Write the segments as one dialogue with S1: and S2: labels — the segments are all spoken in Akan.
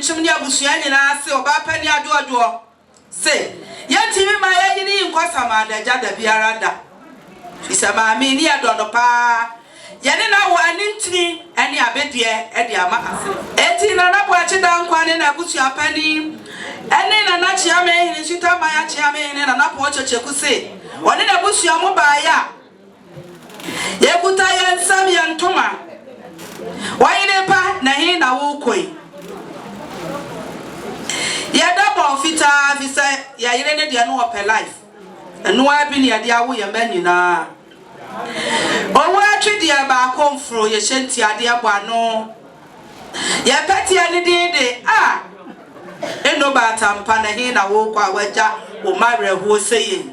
S1: menchim ya busua nyina se oba pani adodo se yantimi ma yini nkwasa ma da jada biara da fisama me ni adodo pa yene na wo anintini ene abedie e de ama ase eti na na bo achida nkwane na busua pani ene na na chia me hini sita ma ya chia me hini na na po checheku se woni na busua mo ba ya yekuta ya nsam ya ntoma wayine pa na hi na wo koi ya double fita visa ya yire ne dia no open life enu abi ne dia wo ya manyina owo atwedia ba konfro ye hyenti ade abano ya peti ani dinde eno ba tampa na hi na wo kwa waja o mare ho seye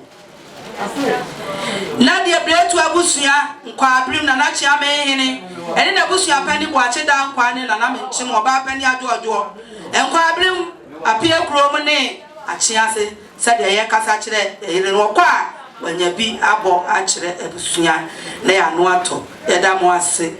S1: na de bretu abusua nkwa abrim na na chia me hene ene na abusua pani bo acheda nkwa ne na na menchim oba pani adodo nkwa abrim apie kuro mu ne achiase sade ye kasa kire ere no kwa wanya bi abo a kire abusua na ya no ato yeda mo ase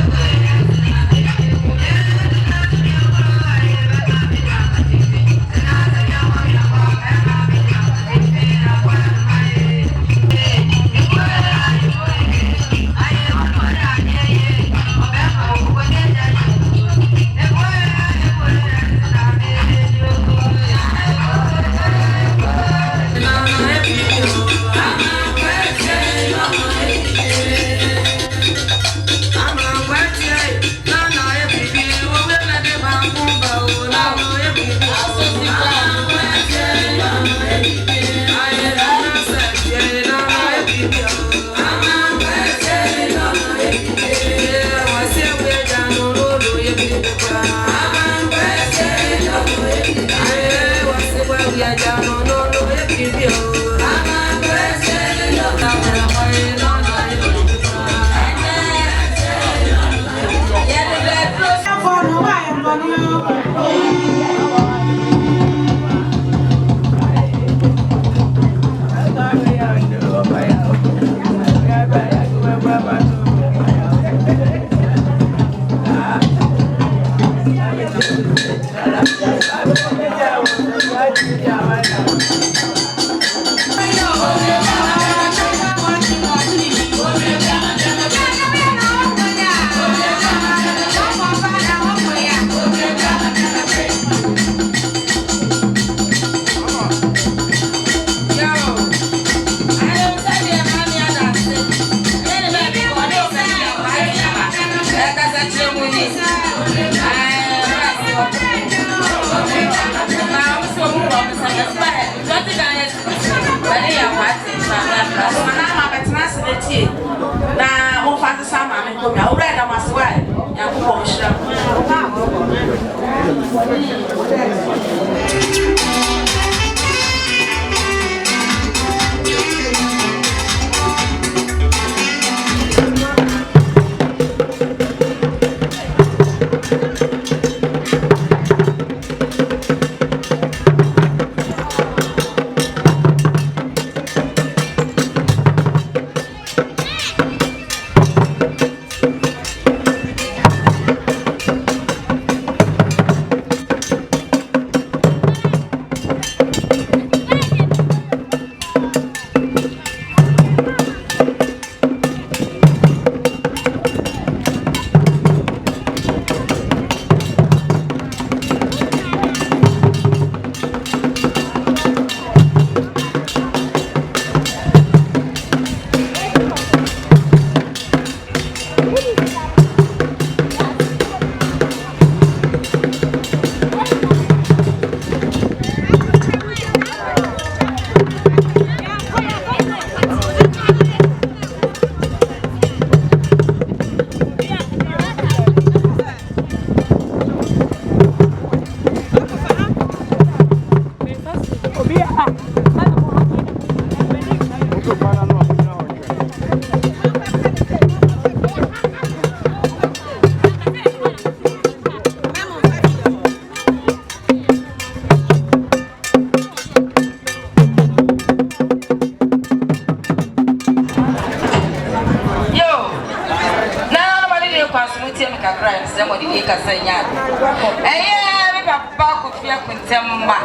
S2: ba ko fia kuntemma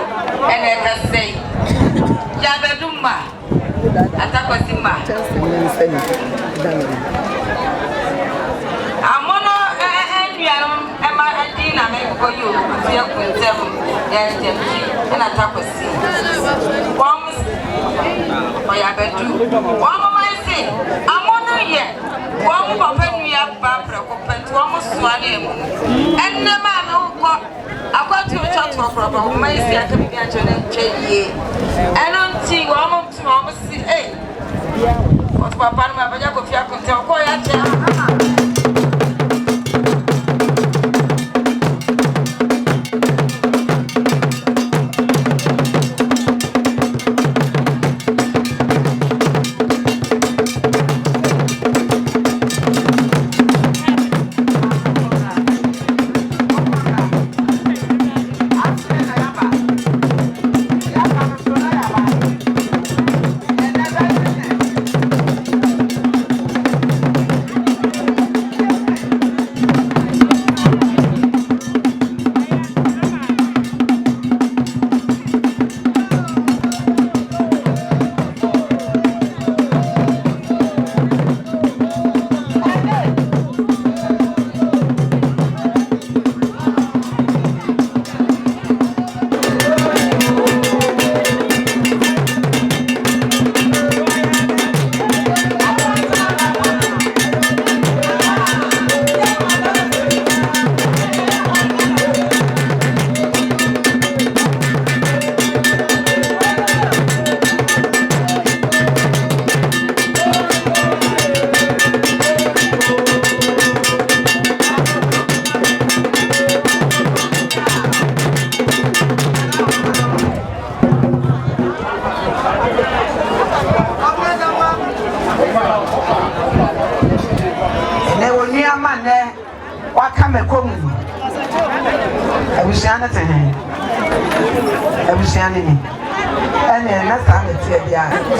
S2: ene ka sei ya beduma atakosima Amonu enwianom ema adina me ko yo fia kuntem ya temti ena takosi wam oya bedu wam mai si Amonu ye wam papa nwia ba preko penti wam suane mu enne ma no ko akwati o chat for problem mai si akabi bi acho ne tweye enon ti wam si o papa no ma baja ko fia kuntem ko ya che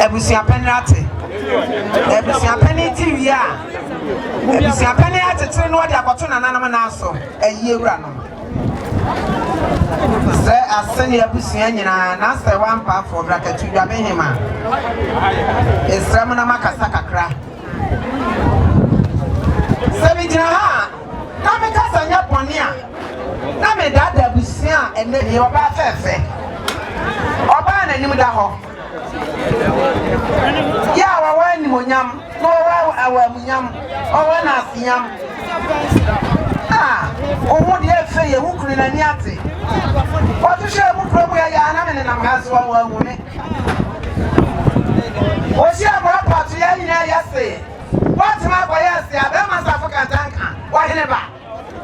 S2: Ebusia penalty. Ebusia penalty wia. Ebusia penalty tire no de akoto na nanam na aso. Eyi ewura no. Se asene ebusia nyina na se wampa for bracket dwa behima. Esram na makasa kakra. Se bi jina ha. Na me kasa nya pone a. Na me dada ebusia ene ni oba fefe. Oba na nim da ho. Ya wa ni monyam no wa munyam o na asiam owo de efe ye hukuri na ni ate o tu she mu probu ya na me na mhaso wa wu me o she amora patu ya ni ya se what ma boy ya se abe ma sa fuka tanka wa hene ba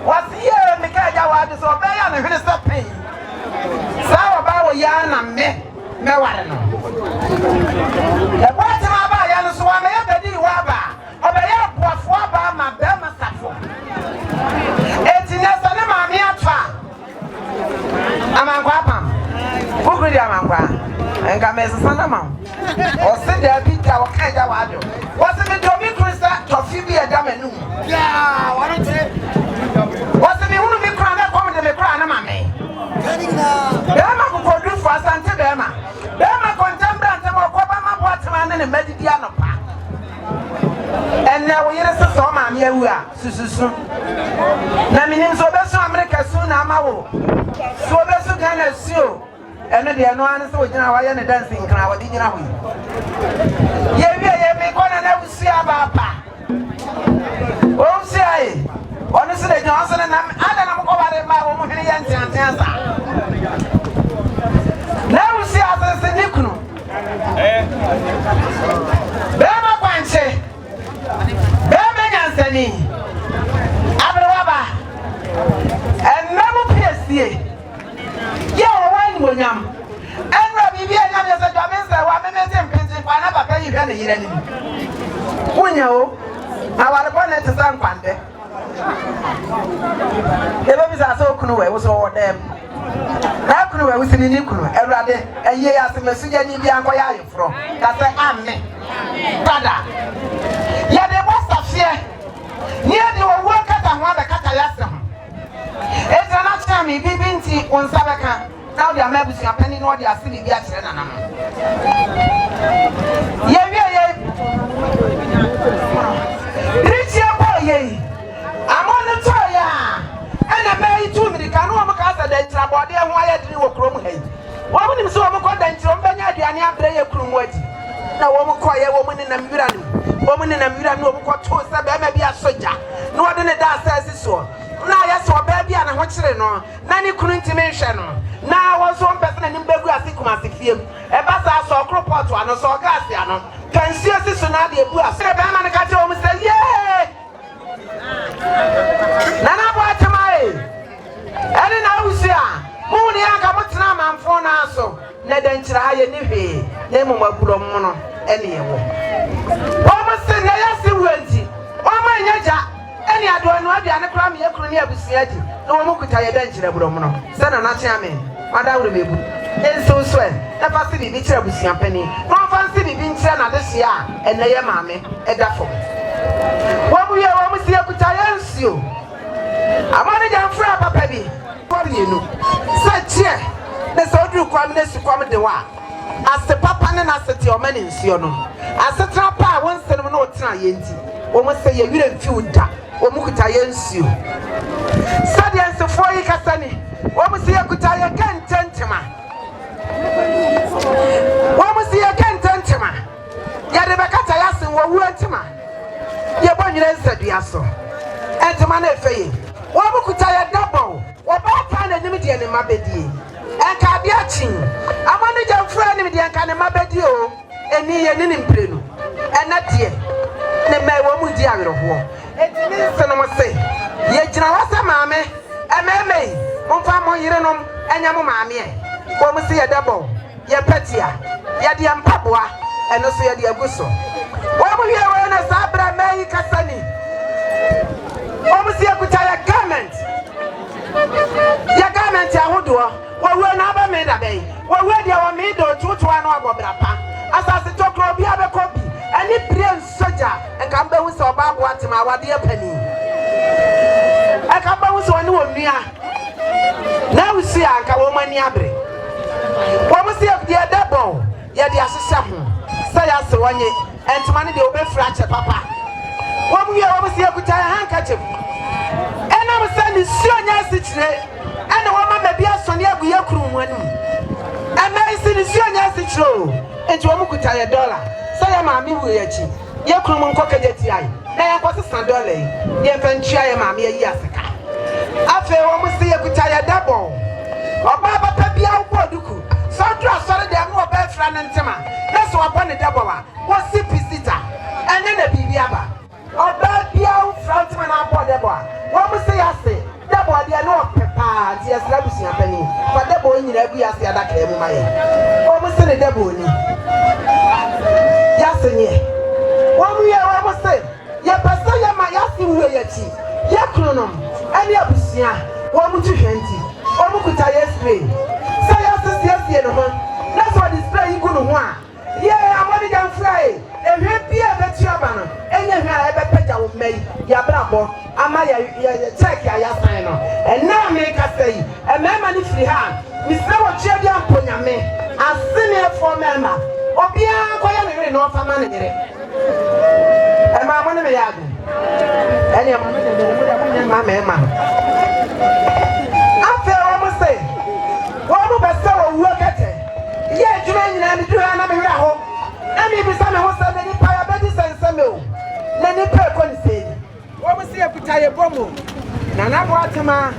S2: wa si ye me ka ja wa de so be ya na hene stop pain sa wa ba wo ya na me ware no e kwata ma ba ya no so wa me ya bedi wa ba obeya boafo aba ma be ma safo etinya sane ma me atwa amankwa pam buguri amankwa enga me sana ma o se da bi ta o ka ja wa do o se me do mi krista to fi bi e da manu ya wa no te o se me hunu mi kra na ko me de me kra na ma me be ma ko do for asante be ma kontembrante mo ko ba ma boatema ne medidi anopa enne wo yere se so ma me awu a sususu na minim so be so America su na ma wo so be so Ghana sio enne de no an se wo gina wa ye ne dancing kra wo di gina ho ye wie ye me ko na wusi aba pa o si ai onu se de gina so na ada na mo ko bare ma wo mo hene ye ntiantia sa na wusi asese ni kunu bema kwanche bema nyansani abrewaba ennamu piesie ye wani monyam enra bibi anyam ye se dwamensa wa memete mpenti kwa na papa yi hwe ne yire ni kunya o awale ko ne tsan kwande ebe bi sa so kunu we wo so wo dem na kunu we wusini ni kunu ewrade eye asemesu je ni bia nko ya ayefro ka se amen pada ya de bossa fie ni e de wo kata ho abe kata ya se ho e tana watch me, Bibinti, on Sabaka. Now they are maybe a penny or they are silly gas. Yeah. Rich your boy, I'm on the toya. And I made 2 minutes. I know I'm a casa that trouble there. Why I do a chrome head. Why would you so much than Trombania? I have play a chrome word. Now, woman, quiet woman in a mural. Woman in a mural, no one called toast, maybe a soldier. No one in the dance says so. Now, I saw baby and I watched it. Nanny couldn't mention. Now, I was one person in Belgu, I think, must film. A bazaar saw crop pot one or saw Gassiano. Can see a sister now, the blue. I said, I'm going to catch home and say, yeah. Nana, what am I? And now, see, Mooney, I got what's now, I'm for now. So, Nedan Chaya Nivi, Nemo Puromono, any almost say, I see Wendy. Oh, my Yaja. Any I don't know the anacram Yakunia Busiati, no one could tie a danger of Bromono. Send an Achaman, Madame Rubu. Then so swear, never see the teacher with Penny. No fancy the Vincent this year, and the Yamame, a duffel. What we are almost here could I answer you? I'm on a Gyamfuaa, Papabi. What do you know? Such here, the soldier communist to come the war. As the papa and as the your men in Siono. As the trapper once and no trying. Almost say you didn't feel that. Omukutayensu Sadian Sofoi Kasani Womusia Kutaya can tentema Womusia can tentema Yadebakata Yasin Wawuentima Yabon said Yaso Entemane Fay Womukutaya double Wabatan and Nimidian in Mabedi and Kadiachin Amonu Gyamfuaa Nimidian can Mabedio and near Ninim and not yet Neme Womudia war. It means I say, Yet Nawasa Mammy, MMA, Monfamo Yerenum, and Yamamami. Woman see a double, Yapetia, Yadiam Papua, and also Yadiabuso. Woman here when a Sabra May Cassani. Woman see a Kutaya garment. Your garment, Yahudua, what will never made a bay. What will you made or 2 to 1 or Brapa? As I said, talk of a copy. And it brings soldier and come back with a bab what my dear penny. I come back with one near. Now we see a woman yabre. What was the dear double? Yet the assassin. Say us one year and to money the open fracture, papa. What we always see a good handkerchief. And I was sending Sionia City and a woman may be a Sonia Guyakum one. And I see the Sionia City and to a Mukutaya $1. Say, Mammy, we are cheap. Your common cockadeti. Now, what's a sandole? Your venture, Mammy, a yasaka. After almost see a kutaya double. Or Baba Pepia Boduku. So, dress on the more bad friend and Tema. That's what one double. What's the pisita? And then a bibiaba. Or bad Piao Frontman on board the bar. What was say, I say? Double, they are not prepared. Yes, Labusi and Penny. But the boy in every year, that came my head. Almost in the double. One we are almost say, Yapasa, my Yasi, Yakronum, and Yabusia, 120, Omukutaya spray. Say us, yes, that's what display you couldn't want. Yeah, I'm on the Gyamfuaa, and happy at the Chaban, and you have a better with me, Yabrabo, Amaya, check Yasano, and now make us say, a man if we have, Miss Lower Chadian Ponyame, a senior for member. Obia kwaya no fa man nyere e ma mo ne me yadu ene ma me ma afa o mo say wo mo be se wo wu kete ye adwuma nyina me dura na me hwe ho na me bi sa me ho sa ni pa ya be di sense me o na ni pa ko ni sei wo mo say akuta ye bomo na na bo atema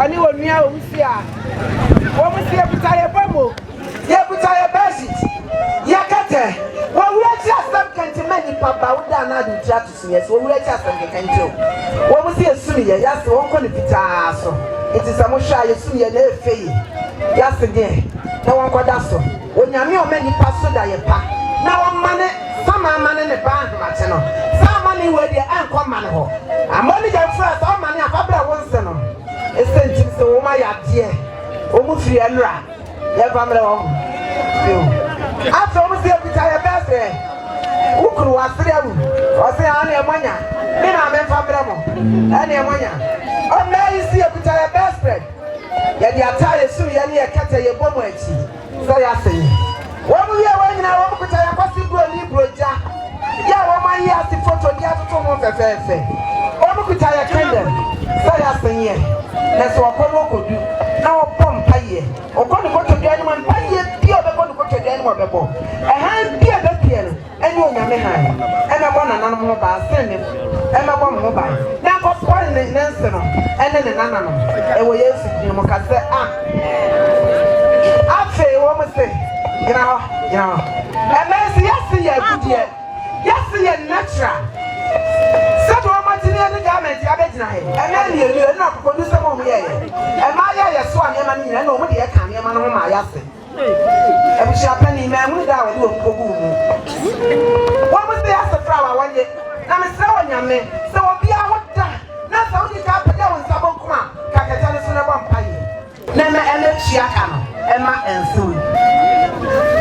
S2: oni wo nua o msi a wo mo say akuta ye bomo ye akuta ye basit Yakate, well, we are just can't many papa, we are not in churches, yes, we are just can't do. What was here soon? Yes, one can be so. It is a musha, you soon, you fee. Yes, again, no one could ask. When you are many pass so that you pack. Now, money, some man in the bank, Martino. Some money where the uncle man. I'm only your first, all money, a couple of ones. It's sent to the woman, dear. Almost 3 and rat. Never mind. After almost every time, best friend, who could was 3 or say, I am Mania, then I'm a family, and a Mania. Oh, now you see a best friend. Yadi atare su yani yakata ye bomo achi. So ya say. Womu ye wanyina womu kutaya kwasi bro libroja. Ya woma yi asi photo dia toto mo fefefe. Womu kutaya kende. So ya say. Na so okono kodu. Na opom paye. Okono koto dia ni man paye bi obekono koto dia ni mo bebo. Han bi abepie no. Eni onyame han. Ena bona nanom ho ba sene. Ema bo mo ba. Na ko spoil ne nse no. Ene ne nananom. Ewo Yesu di mo ka se afe wo mo se. You know. And then yes, good. Yes, natural. Set one material garment, I bet you. And then you're not produce some of me. And my swan, and nobody can hear my yassy. And we shall penny man with our little what was the answer flower one day? I'm a slow young man, so I'll be out. Not only got the down some come, Kakatan on a vampire. Never and she can, Emma and soon.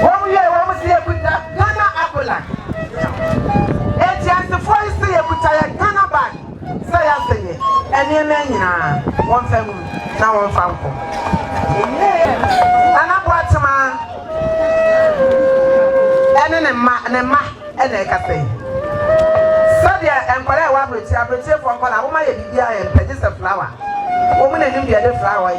S2: What we are here with that Ghana Apple. And just the first day I put a Ghana bag. Say I say it. And you men, one family, now one family. And I brought and a cafe. Sadia and Korea Wabbit, I prefer from Palama, and pages of flower. Woman and India, the flower.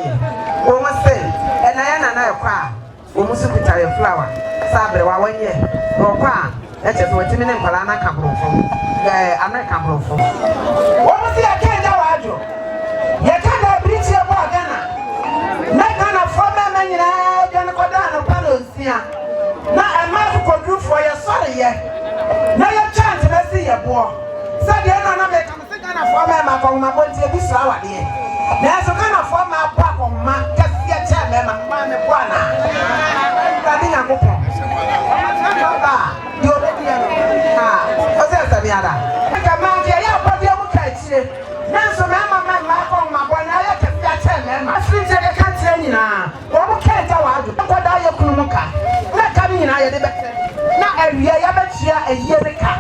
S2: Woman say, and I cry. Umusikutare flower sabre wa wanye no kwa eche so wetimi ne mpala na kabrofo American brofo wo musi akenda wajo ye kada bridge e bo Ghana na Ghana former man nyina de ko da no palo nsia na ema ko du for ye sorry ye na ye chance na si ye bo sa de na me kam se Ghana former ma ko ma bonti e bi flower de na so Ghana former pa ko ma kasia cha me ma me bwana Kadina kupo. You already know. What's that, Sabiada? Kama ya body ya mukaichie. Nanso mama ko mabona ya kafia mama. Afinje ke kantre nyina. Wo mukaita wadu. Nkoda ya kunumuka. Na kami nyina ya de bete. Na awia ya betia eyereka.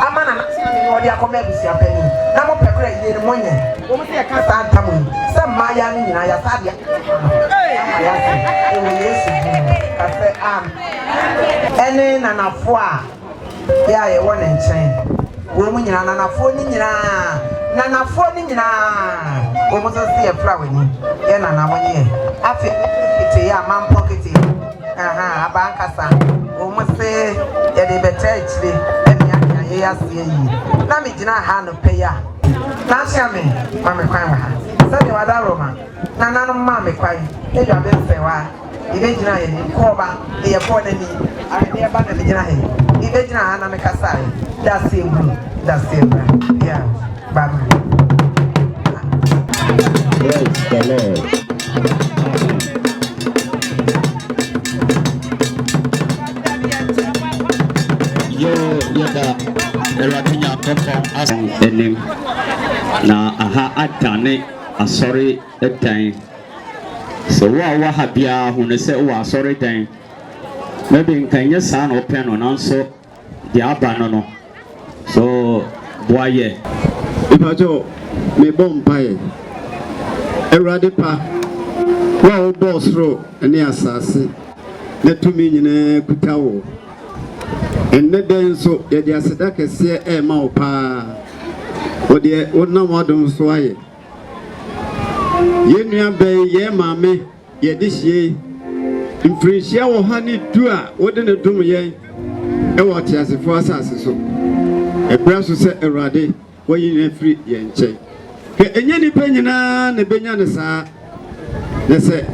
S2: Amana na tina ni odi akoma ebusia pani. Na mo pekra yere monye. Wo mu se ya kasa antamu. Se maya ni nyina ya sabia. Ya se. Yesu. Kafe ene Gyamfuaa ya ye won nchen wo mu nyina nanafo ni nyina wo mo so se flower ni ye nanamo ni afi ite ya man pocket abankasa wo mo se ye de beta ichire emia ye ya se yi na me gina ha no pe ya na sia me ma me kwan ha se de wada roma nanano ma me kwan e dwa be se wa Ibejina ye koba ye kona ni ane ba na bijina he ibejina ana me kasai that's it yeah baba
S3: yes the Lord yo da eratinya konfon asan enim na aha atane asori etan so wa habia hunu se wa sorry dan maybe nkanye sa na open no nanso di aba no so boaye
S4: ipajo me bompae erade pa wa boss ro ene asase na tumi nyina kutawo enne den so ye dia seda kese e ma opa ode wona modum so aye ye nua be ye mame ye dihie mfrinhia wo ha ni du a wode ne dum ye e wo tiasefo asase so e bra so se erade wo yi na firi ye nche ke enye ni pe nyina ne benya ne saa ne se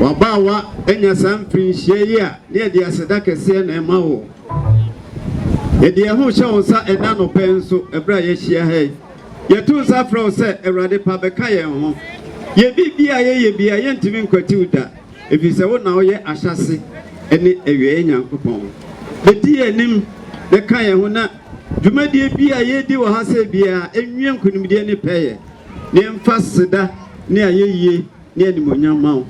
S4: wa ba wa enya sam mfrinhia yi a ne de aseda kese na ema wo ye de ho hye wo sa ena no pe nso e bra ye hia he ye tu sa fro se erade pa be ka ye ho ye bibia ye ntimi nkwati uda efise wo na wo ye ahyase ene ewie nyankopon beti enim de kan ye ho na dwumadie bia ye di wo ha se bia enwie nkunimdie ne peye ne mfa seda ne ayeye ne animonyam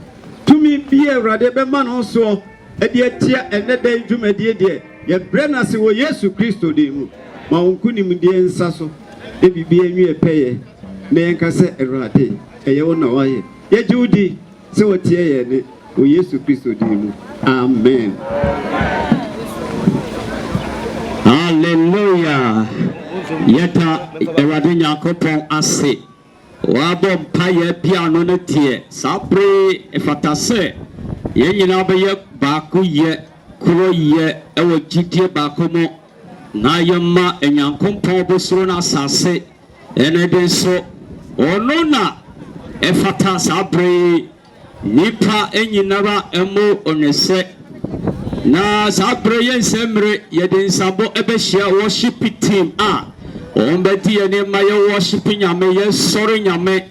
S4: tumi bia Awurade be ma no so e de atia ene da dwumadie de ye brena se wo Yesu Kristo de mu ma nkunimdie nsa so e bibia enwie peye ne enka se Awurade eye wo na waye ye judi sɛ wɔtie yɛ ne o Yesu Kristo din mu amen.
S3: Hallelujah. Yeta Awurade Nyankopɔn ase. Wabɔ mpaeɛ bia no ne tie. Sabre efata sɛ yɛn nyinaa bɛyɛ baako yɛ koro yɛ ɛwɔ gyidie baako mu. Na yɛma Nyankopɔn bosoro na asase ɛne de nso ɔno na efata sabre nipa enyinara emu onese. Na sabre yen semre yedin sabo ebehia worship team on bedi ene ma ye worship nyame ye sorry nyame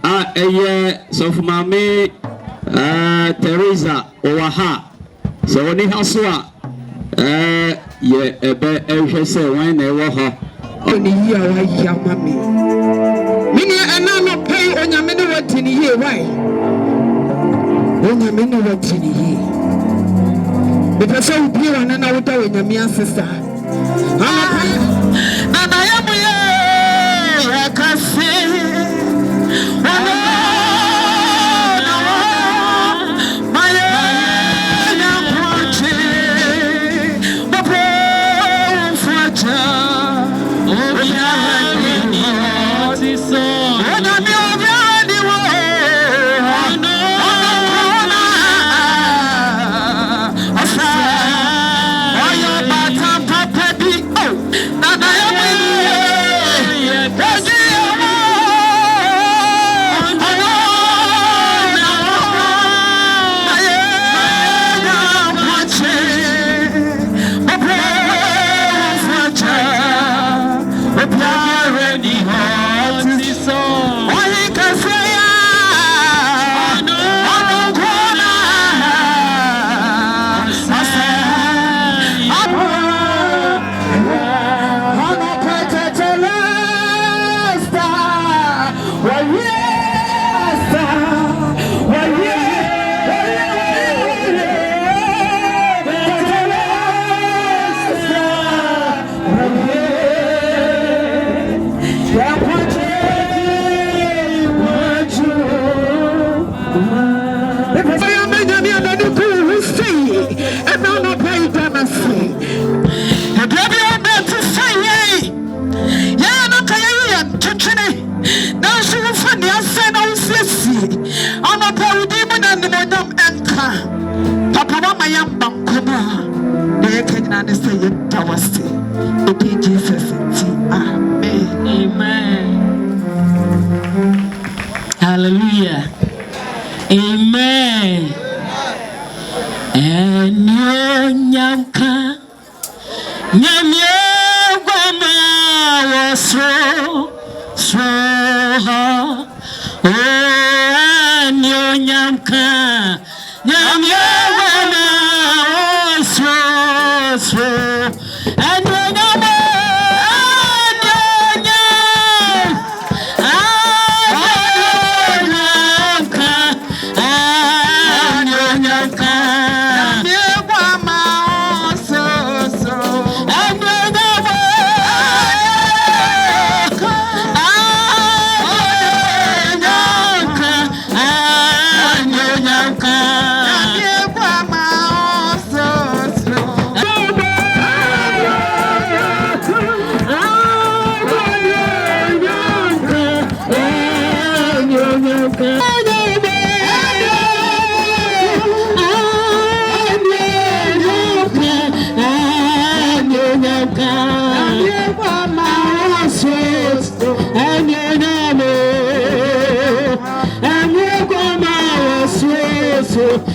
S3: eye sofumame Teresa owaha so oni haso ye ebe ehwe se wan na ewo ho
S2: oni yi awa ya mami mini ana no pay onyame no watini yi why onyame no watini yi. Because I will be on another way, your sister. And I am here, I can see.
S5: Hallelujah. Amen. And Nyanka Nyamye Goma was so oh and Nyanka Nyamye Goma was so and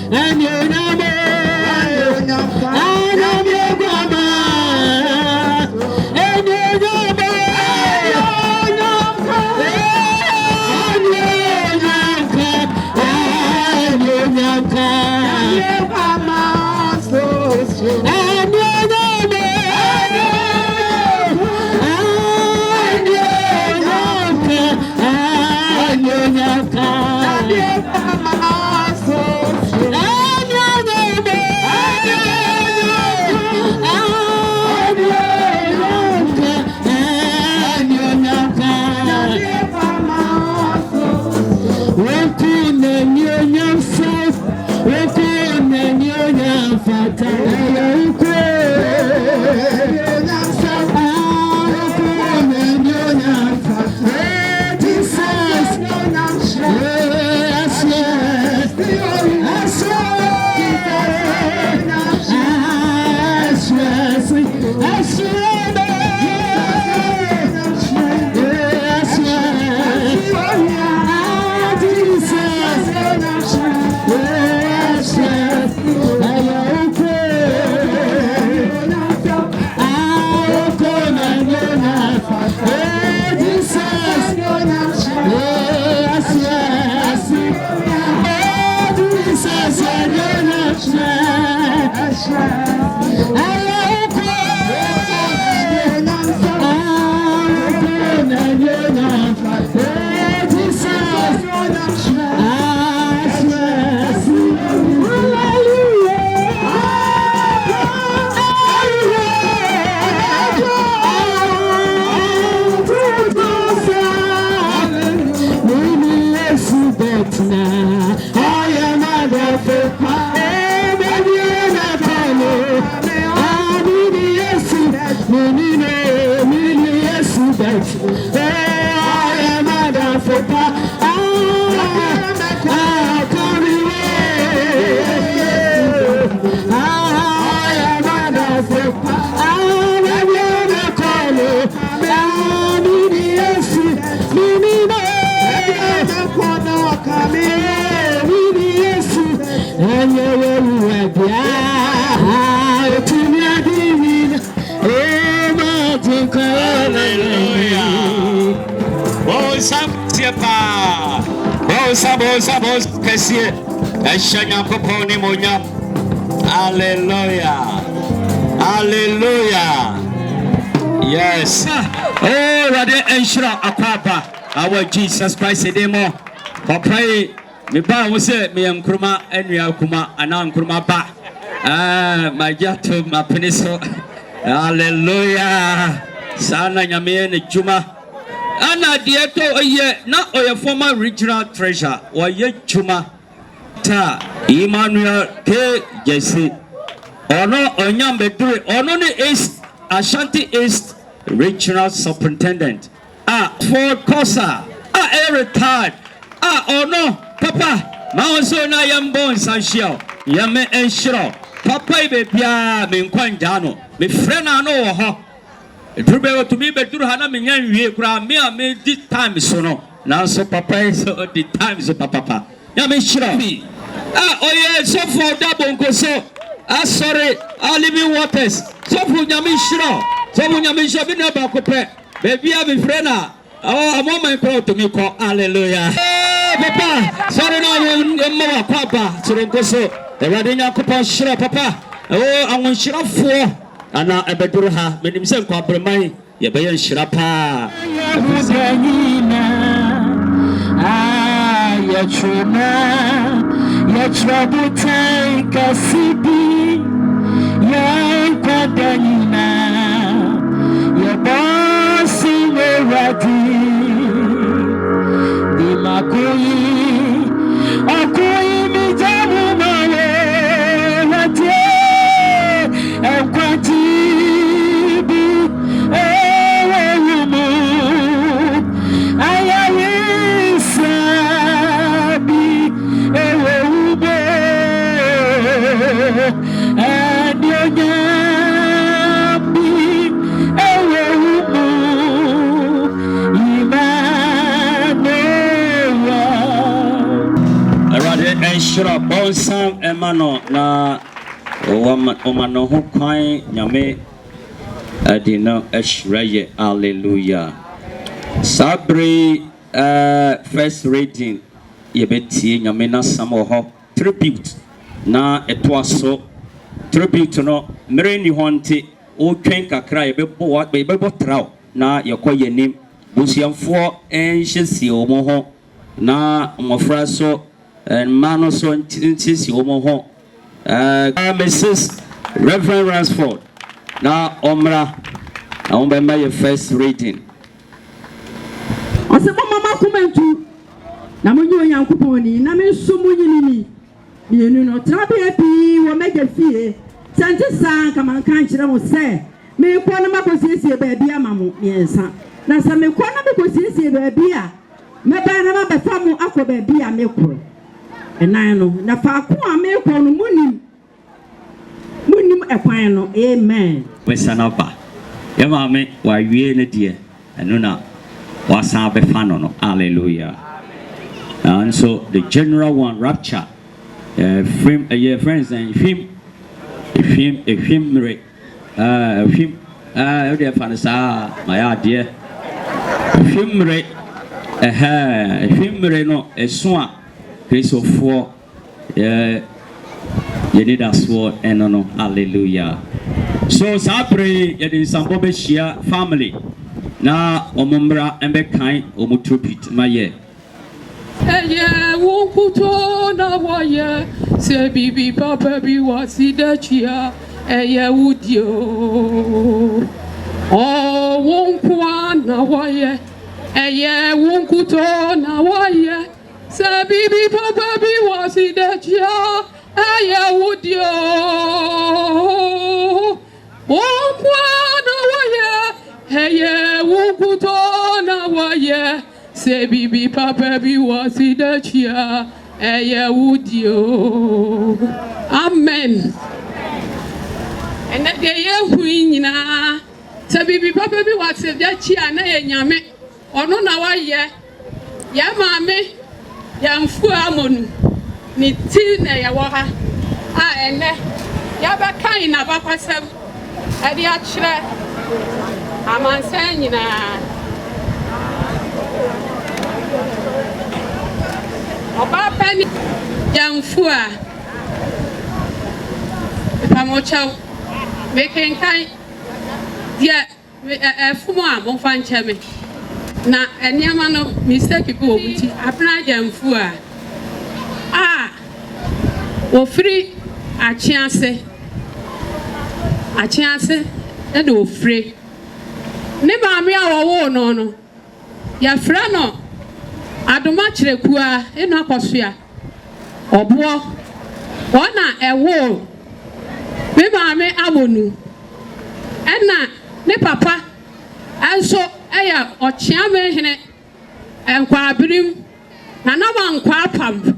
S5: and you
S3: Hallelujah. Hallelujah. Yes. Oh, Rade Enshra Akwaba. Our Jesus Christ demo. For pray. Me ba wo se me nkruma enua kuma ana nkruma ba. My jato my peniso. Hallelujah. Sana nyame ne juma. Ana dieto oye na oye former regional treasurer. Oye juma. Ta Emmanuel K. Jesse Ono Onyambedure Ono ni East Ashanti East Regional Superintendent Ford Kosa retired Ono Papa Maozo na yambon sanshio Yame enshiro Papa ibe pia me nkwanjano me frena no wo ho Edurube to me beduru hana me nyan wie kura me this time so no nanso papa so the time so papa Yame shiro oh yeah, so for double so sorry, living waters. So for Yamishro, so when Yamisha be never compare. Baby, I be friend. Oh, a moment call to me call hallelujah. Hey, Papa, sorry, no, you Papa, so don't go so. The Radina Papa Shira Papa. Oh, I want Shira for. And now I better have made himself compromise. You be a Shirapa.
S5: Your trouble take a CB, your Quadanina, your boss in the ready, the Makui, Okui, me Jamuma, and Quatibi,
S3: Shira Bonsam Amonu na Omano Hukai Yame Adino Eshraye. Hallelujah. Sabri first reading Yebeti Yamena Samoho tribute na etwaso tribute no Mereni Honte o twen kakra bebo traw na yekoye nim Gyamfuaa enhyesi omo ho na mofra so Mano so intisi omo ho Mrs. Reverend Ransford na omra na ombemba your first reading
S6: Osebo mama kumentu na monyo Yankopon ni na me so monyini ni You know, Tabby will make a fee. Santa San, come on, can't you say? Me, Quanama Cossia, baby, mamma, yes, now some Quanama Cossia, baby. Maybe I never perform Aqua baby, a milk. And I know, the Fakua milk on Munim. Munim a pino, amen.
S3: Wesanapa. Your mammy, why we in a dear, and Nuna was our befano, hallelujah. And so the general one rapture, film, friends, and film, dear Fanasa, my idea, film rate, no, a swan, grace of 4, you need a sword and no, hallelujah. So, Sapre, it is some Bobeshia family. Now, Omumbra and Bekai, Omutupit, my year.
S7: Won't put on a wire, say, Bibi, Papa, be what's it that year, would you? Oh, won't put on a wire, won't put on a wire, say, Bibi, Papa, be what's it that year, would you? Won't put on a wire, won't put on a wire. Say, Bibi, Papa, be was it that year, would you? Amen. And that day, Queen, say, Bibi, Papa, be was it that year, and Yame, or no, now I hear, Yamame, Gyamfuaa Amonu, Nitina Yawaha, and Yabaka in Abakasem, and the actual, I'm saying, Oba Penny Gyamfuaa Pamocho making kind dear Fuma Monfan Chemi. Na Enyamano mistake go with Apna Gyamfuaa. Ofri a chance, and ofri. Never me our no. Ya frano adomachire kua eno akosua obo ona ewo me maame Amonu ena ne papa anso eya ochia me hene enkwa abirim na na wankwa apam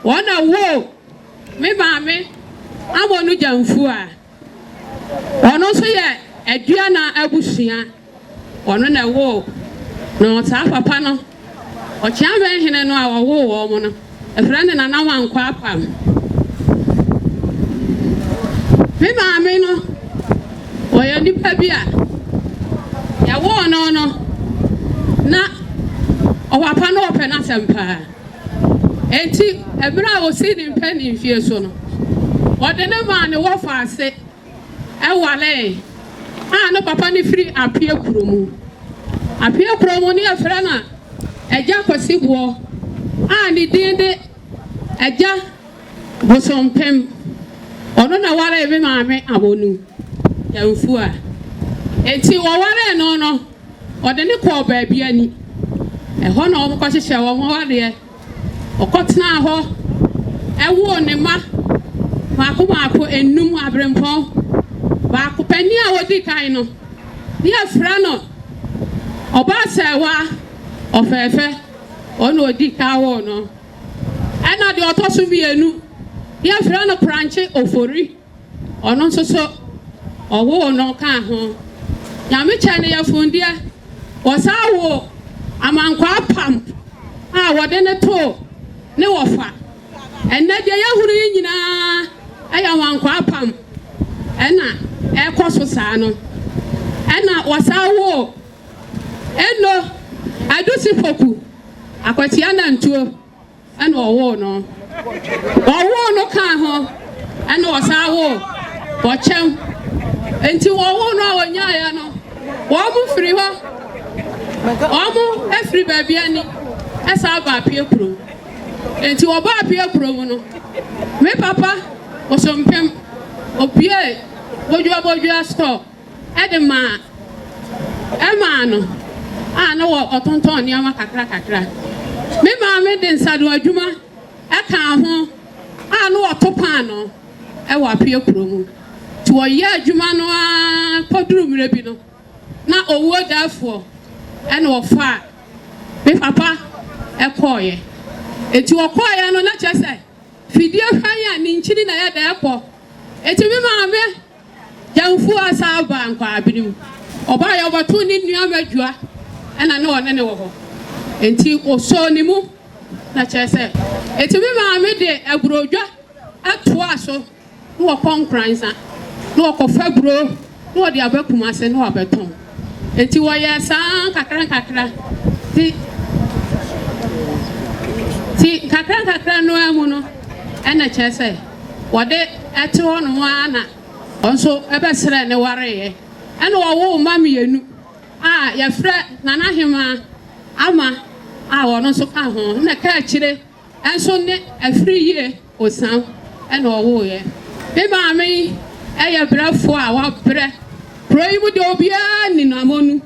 S7: ona wo me maame Amonu Gyamfuaa ono so ye aduana abusua ono na wo no ta papa no o chia ben hene no awo wo mo no e frane na na wankwa apam me maame no o ya nipa bia ya wo no na o papa no ope na sempa enti ebra o si ni mpani fie so no o de ne ma ne wo fa ase e wale no papa ni free apie kuromu ni afra na eja kwasibo ni dinde eja bosompem ono na wara ebe maame Amonu Gyamfuaa enti wo wara no ode ne ko baabi ani ho na wo kwahye wo ware okotena ho ewo ne ma maako enum abrempon baako pani a wodi kan no ni afra no oba sewa ofefe ono odi kawo no ena de otoso bienu ya fra no pranche ofori ono nsoso owo no ka ho ya me cha ne ya fundia wosawo amankwa pam wode ne to ne wofa ena de ya huru nyina aya amankwa pam ena ekoso saa no ena wosawo eno adusi poku akwati ana ntuo ena owo no ka ho ena wosawo bochem enti wowo no awonya ya no wo mu firi ho omu efiri baabi ani esa ba pie kuro enti wo ba pie kuro mu no me papa osompem opie bojua store edema no no otonton ni ama kakra me ma me den sadu adwuma eka ho no atopa no e wa pie kuro mu ti wo ye adwuma no a poduru mire bi no na owo dafo e na ofa me papa e koye eti wo koye no na chese fidie hwan ya ni nchiri na ya da ekọ eti me maame Gyamfuaa saba nkwa abinim oba ya obato ni nua madua e na no ne wo ho enti oso ni mu na chese eti me maame de agrodwa ato aso no konkransa no kofa bro no de abakuma se no abeton enti wo ya san kakra ti kakra no amu no ena chese wode ete ho no ana onso ebesere ne wareye ena wo mamienu ya frɛ nana hema ama wono so ka ho na ka kire enso ne afri ye osan ena wo ye be ba me eye brafo a wa brɛ proyimu de obia ni no Amonu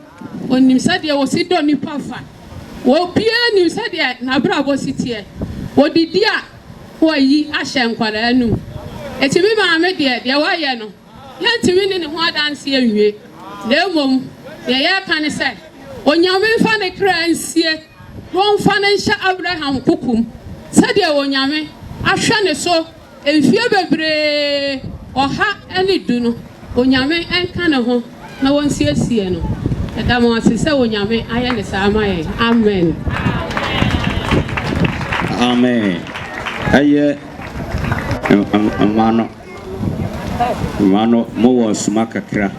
S7: onim sade wo si do ni pafa wo bia ni sade na brabo sitie wo didi a wo yi ahye nkwara anu eti be ba me de wa ye no yantimi ni ho adanse awie na emom de ye ka ne se onyame fa ne kra nsie won fa ne hye Abraham kukum sade onyame ahwe ne so emfie bebre oha ene du no onyame enka ne ho na won siesie no edamo asese onyame aye ne samaye amen
S3: amen aye Amonu mo was makakra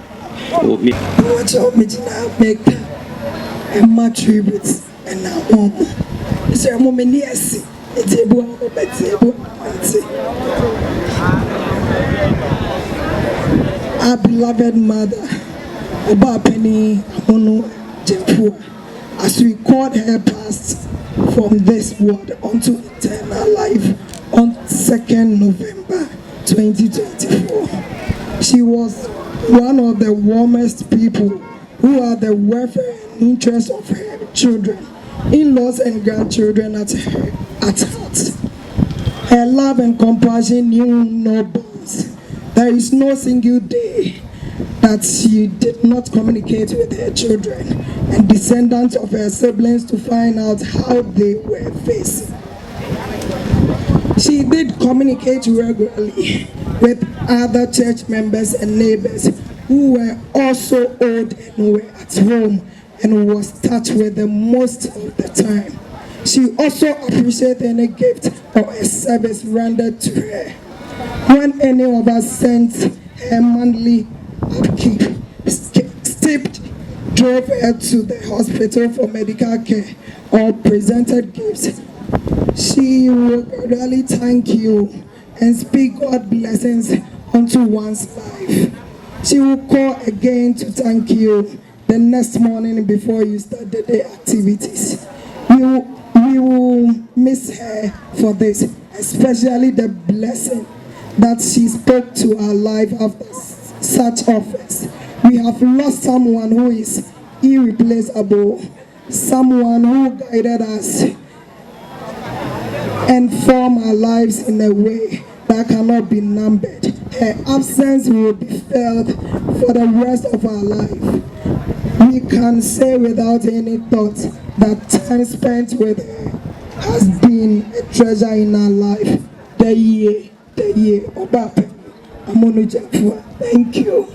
S3: o mi
S8: what you original make my tributes and now is a moment yes it's a our beloved mother Oba Penny Amonu Gyamfuaa as we called her past from this world unto eternal life on 2nd November 2024. She was one of the warmest people who had the welfare and interest of her children, in-laws and grandchildren at heart. Her love and compassion knew no bounds. There is no single day that she did not communicate with her children and descendants of her siblings to find out how they were facing. She did communicate regularly with other church members and neighbors who were also old and were at home and was touched with them most of the time. She also appreciated any gift or a service rendered to her. When any of us sent her monthly upkeep, stepped, drove her to the hospital for medical care, or presented gifts, she would really thank you and speak God's blessings onto one's life. She will call again to thank you the next morning before you start the day activities. We will miss her for this, especially the blessing that she spoke to our life after such offers. We have lost someone who is irreplaceable, someone who guided us and form our lives in a way that cannot be numbered. Her absence will be felt for the rest of our life. We can say without any thought that time spent with her has been a treasure in our life. The year, Oba Amonu Gyamfuaa. Thank you.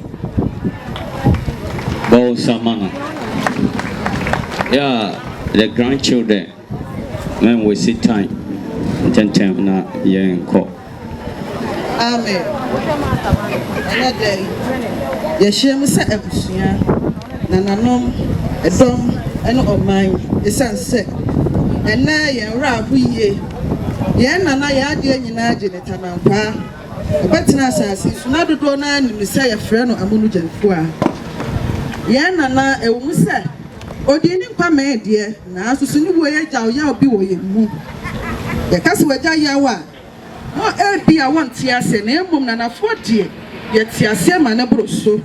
S3: Samana. Yeah, the grandchildren, when we see time, na yenko.
S9: Amen. Another yeshia msa ebusuya na nanom edom eno oman esanse ena yen rabu ye yen nana ya ade nyina age ne tanampa obetena asase suna dodo na nim se ye frɛ no Amonu Gyamfuaa yen nana ewum se odini nkwa ma de na asusu ni wo ye gya ya obi wo ye mu ye kase wagya yawa no ebi a wonte ase na emom na nafo die ye tie ase ma na broso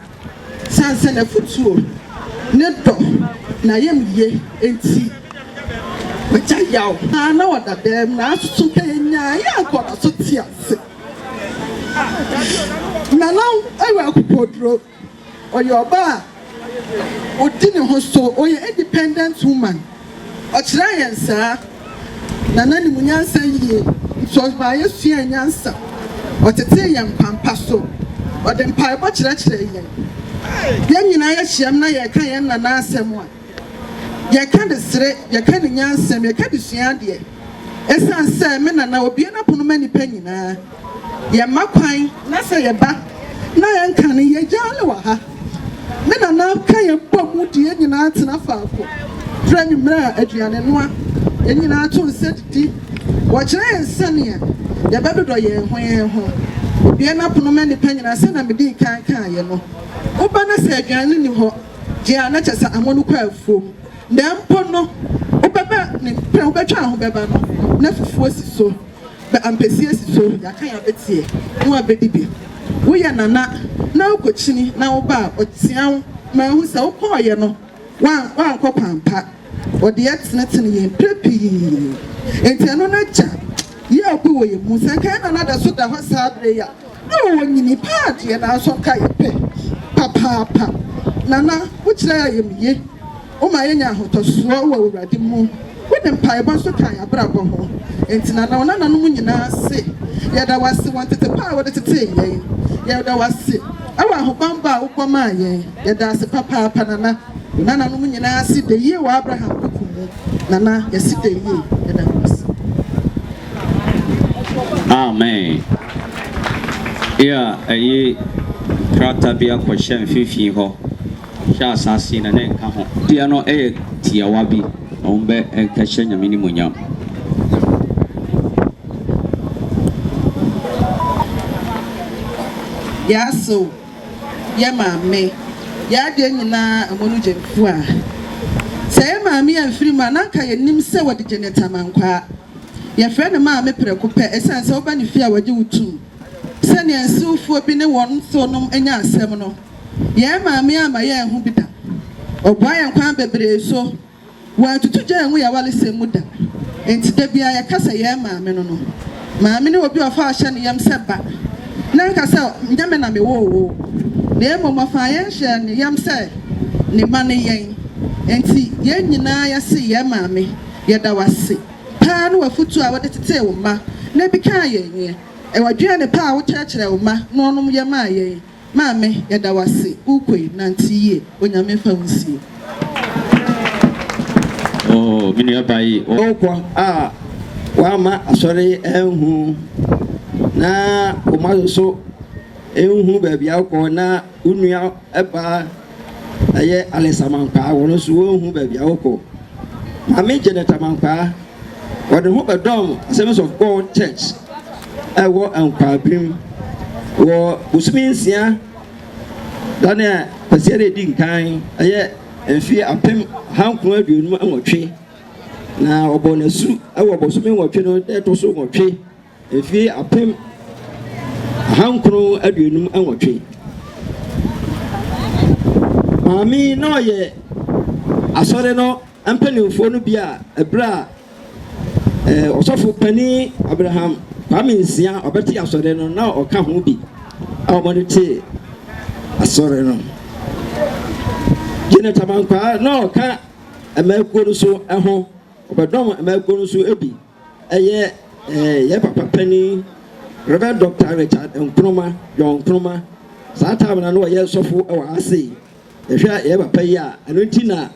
S9: sanse na futuo ne do na yem ye enti wagya yawo na wada dem na asusu kenya ya akora so
S8: tia se nana ewe akupodro oyoba odi ne ho so oye independent woman ochira yensa nana ni munyansa yie so ba yesu yansa otete yan pampa so ode mpa bo chira yen nyina ya hyiam na ye kan yen nana asem a ye kan de sire ye kan de nyansem ye kan de sua de esan se me nana obi na pono mani pa nyina ye makwan na se ye ba na ye kan ye jale wa ha me nana kan ye bom de nyina atena faako trani mra aduane noa nyina ato nsedi wo kire nsane ya ye bedodo ye ho obi na pono mani pa nyina se na medi kan ye no oba na se aduane ni ho je ana chesa amonu kwa afuo ndempo no obeba ne pre obetwa ho beba no na fufuo si so be ampesi si so ya kan ya betie no abedibi wo ya nana na okochini na oba otian ma hu se okoye no wan kopampa ode yetenetene ye prepi entiano na ja ye obi wo ye mu se kan na da so da ho sabre ya no wonyini pad ye na so ka ye pe papa nana wo kire ye miye o ma yenya hotoso wo awurade mu wo ne mpae ba so kan abrabo ho entina na ona nanu nyina se ye da wase wantete pa wo de tete ye ye da wase awa ho bamba wo koma ye ye da se papa nana nanu nyina se de ye wa Abraham kukumu nana ye se de ye ye da wase
S3: amen ya ayi krata bia ko hye mfifi ho sha asase na ne nka ho dia no tiawa bi ombe ka hye nyame ni munyam
S9: ya so ya mame ya de nyina Amonu Gyamfuaa say mame amfiri ma na ka yenim se wode geneta mankwa ye frɛ ne mame preko pɛ esan se oba ne fia wode wutum se ne ansufuo bi ne won so nom anya asɛm no ye mame ama ye hu bi da oboa ye nkwan bebre so wa tutu gya hu ya wale semu da enti da bia ye kasa ye mame no mame ne obi ofa ahye ne yam se ba na kasa nyame na me wo na emo mafa ye hye ne yam se ne ma ne yen enti ye nyina ya se ye mame ye da wase pa no wafutu a wode tete wo ma na bi kan ye ye e wadua ne pa a wo kyerɛkyerɛ wo ma no onom ye ma ye mame ye da wase ukoi nantiye onyame fa unsie
S3: oh mini abai
S4: okwa wa ma asori enhu na o ma so enhu ba bia ko na unua eba aye alesamanka wono so enhu ba bia ko mame geneta manka wode hu ba dom Assemblies of God Church ewo ankwabrim wo usuminsia dane pasiere din kan aye enfi apem hankun aduonu anwotwe na obonasu ewo bosumi nwotwe no de to so nwotwe enfi apem hankun aduonu anwotwe mami no ye asore no ampanimfo no bia ebra osofo pani Abraham kwaminsia obeti asore no na oka ho bi awomodete asore no geneta mankwa na oka amakuo so eho obedom amakuo so ebi eye ye papa pani Reverend Dr. Richard Nkrumah John Nkrumah sata na no ye sofo ewa ase ehwa ye papa yi a anontina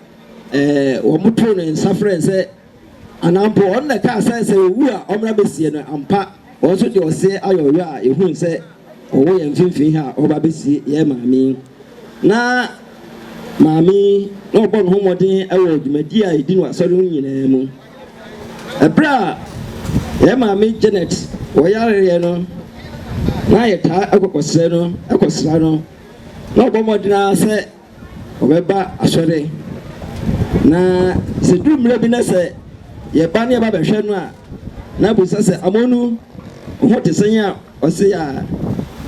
S4: wo moto no nsafrense anampo on na ka sense wu a omra besie no ampa also de ose ayoyo a ehun se owo ye mfimfin ha oba besie ye mami na mami no bon homodin ewo dwumadi a edi no asoro nyina mu ebra ye mami Janet wo yare no na ye ta akokosre no akosra no no bomodina se obeba asore na se dumre bi na se ye ba ne ba behwe no a na bu se Amonu ho te senya o se ya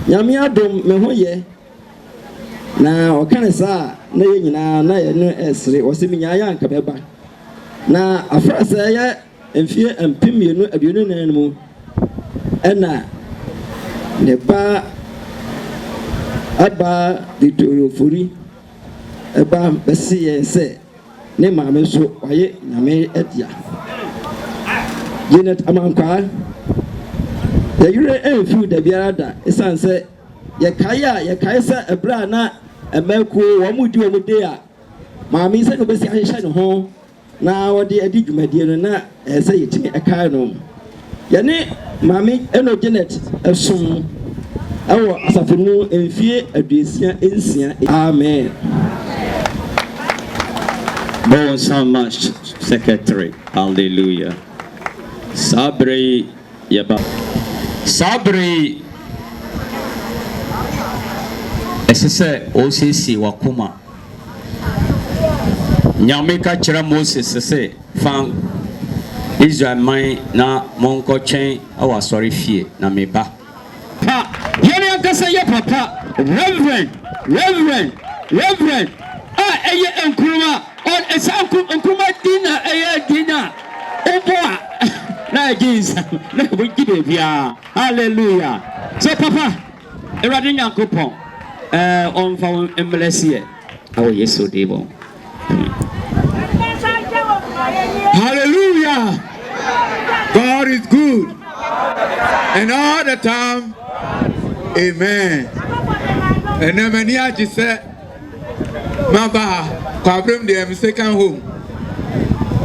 S4: nyame adom me ho ye na o kan sa na ye nyina na ye no esre o se minya ya nka beba na afra se ye emfie empimienu aduonu nan mu ɛna ne ba aba ditoriofori ɛba bɛsi yɛn sɛ ne maame so ɔyɛ nyame ɛdia Janet Amankwa yɛyere ɛmfiw da biara da ɛsiane sɛ yɛkae sɛ ɛberɛ a na ɛmɛkuo wɔn mu di wɔn de a maame sɛ ne bɛsi ahyehyɛ ne ho na wɔde adi dwumadie no na ɛsɛ yɛtumi ɛkae no yɛne maame ɛno Janet ɛsom ɛwɔ asafo mu mfie 26 amen.
S3: Bon so much secretary hallelujah Sabri yaba Sabri ɛsɛ osisi wakoma nyame ka kyerɛ Moses sɛ fan Israel man na monko chen awa sorry fie na meba pa yene ankasa ye papa reverend eye enkruma on esanku enkruma dina oboa na Jesus na go gide bia hallelujah so papa erade nyankopon on fa emblesse awo yeso debo
S10: hallelujah. God is good and all the time. Amen. And then many are just said, Maba, Kabrim, the second home.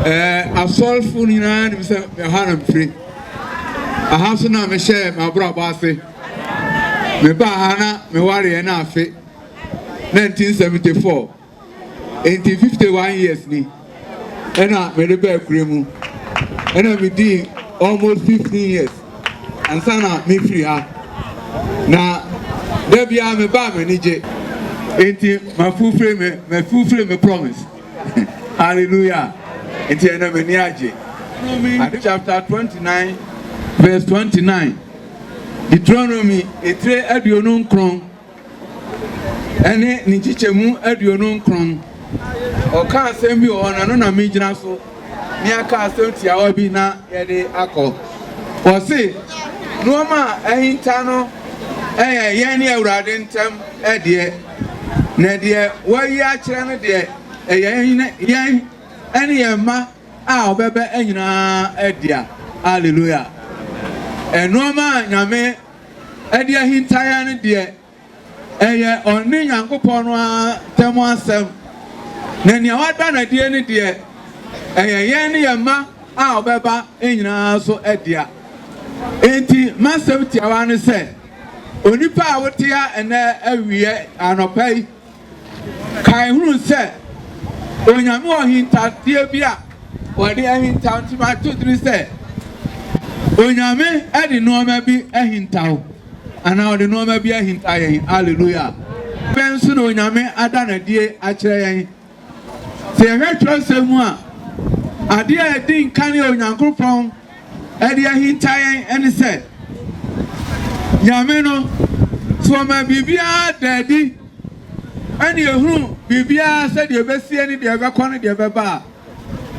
S10: A soulful in hand, Hanam free. A house now, me share my brother Bassy. Me Bahana, me worry enough. 1974, 51 years ni. And I made a bear cream. And I did almost 15 years. And sana me free her. Now, there be a me bar manager. Ain't my full frame me promise. Hallelujah. Ain't you know me niaje. Chapter 29, verse 29. Deuteronomy, a tre adionon kron. Ene ni chichemu adionon kron. O kan sembi o na na me gina so. Ni aka asɛmti a obi na yɛde akɔ wɔ se noma ɛhinta no yɛn ne awurade ntem ɛdeɛ na deɛ wɔyi akyerɛ no deɛ yɛn ɛne yɛn ma a ɔbɛbɛ anyinaa ɛdea hallelujah noma nyame ɛde ahinta yɛn no deɛ ɛyɛ ɔne nyankopɔn no tɛm asɛm na nea wada na deɛ ne deɛ yen yama a obeba enyina so edia enti masem tiawa ne se onipa a wotia ene awie anopai kai hunu se onyame ohinta tie bia wode ahinta ntima tudri se onyame edi nooma bi ahintawo ana wode nooma bi ahinta yen hallelujah bensu no onyame adana die akire yen se hwetro semu a adia din kane onyankopon ade ahintayen ene se nyame no so ma bibia dadi ane ehunu bibia se de besie ne de bekɔ de beba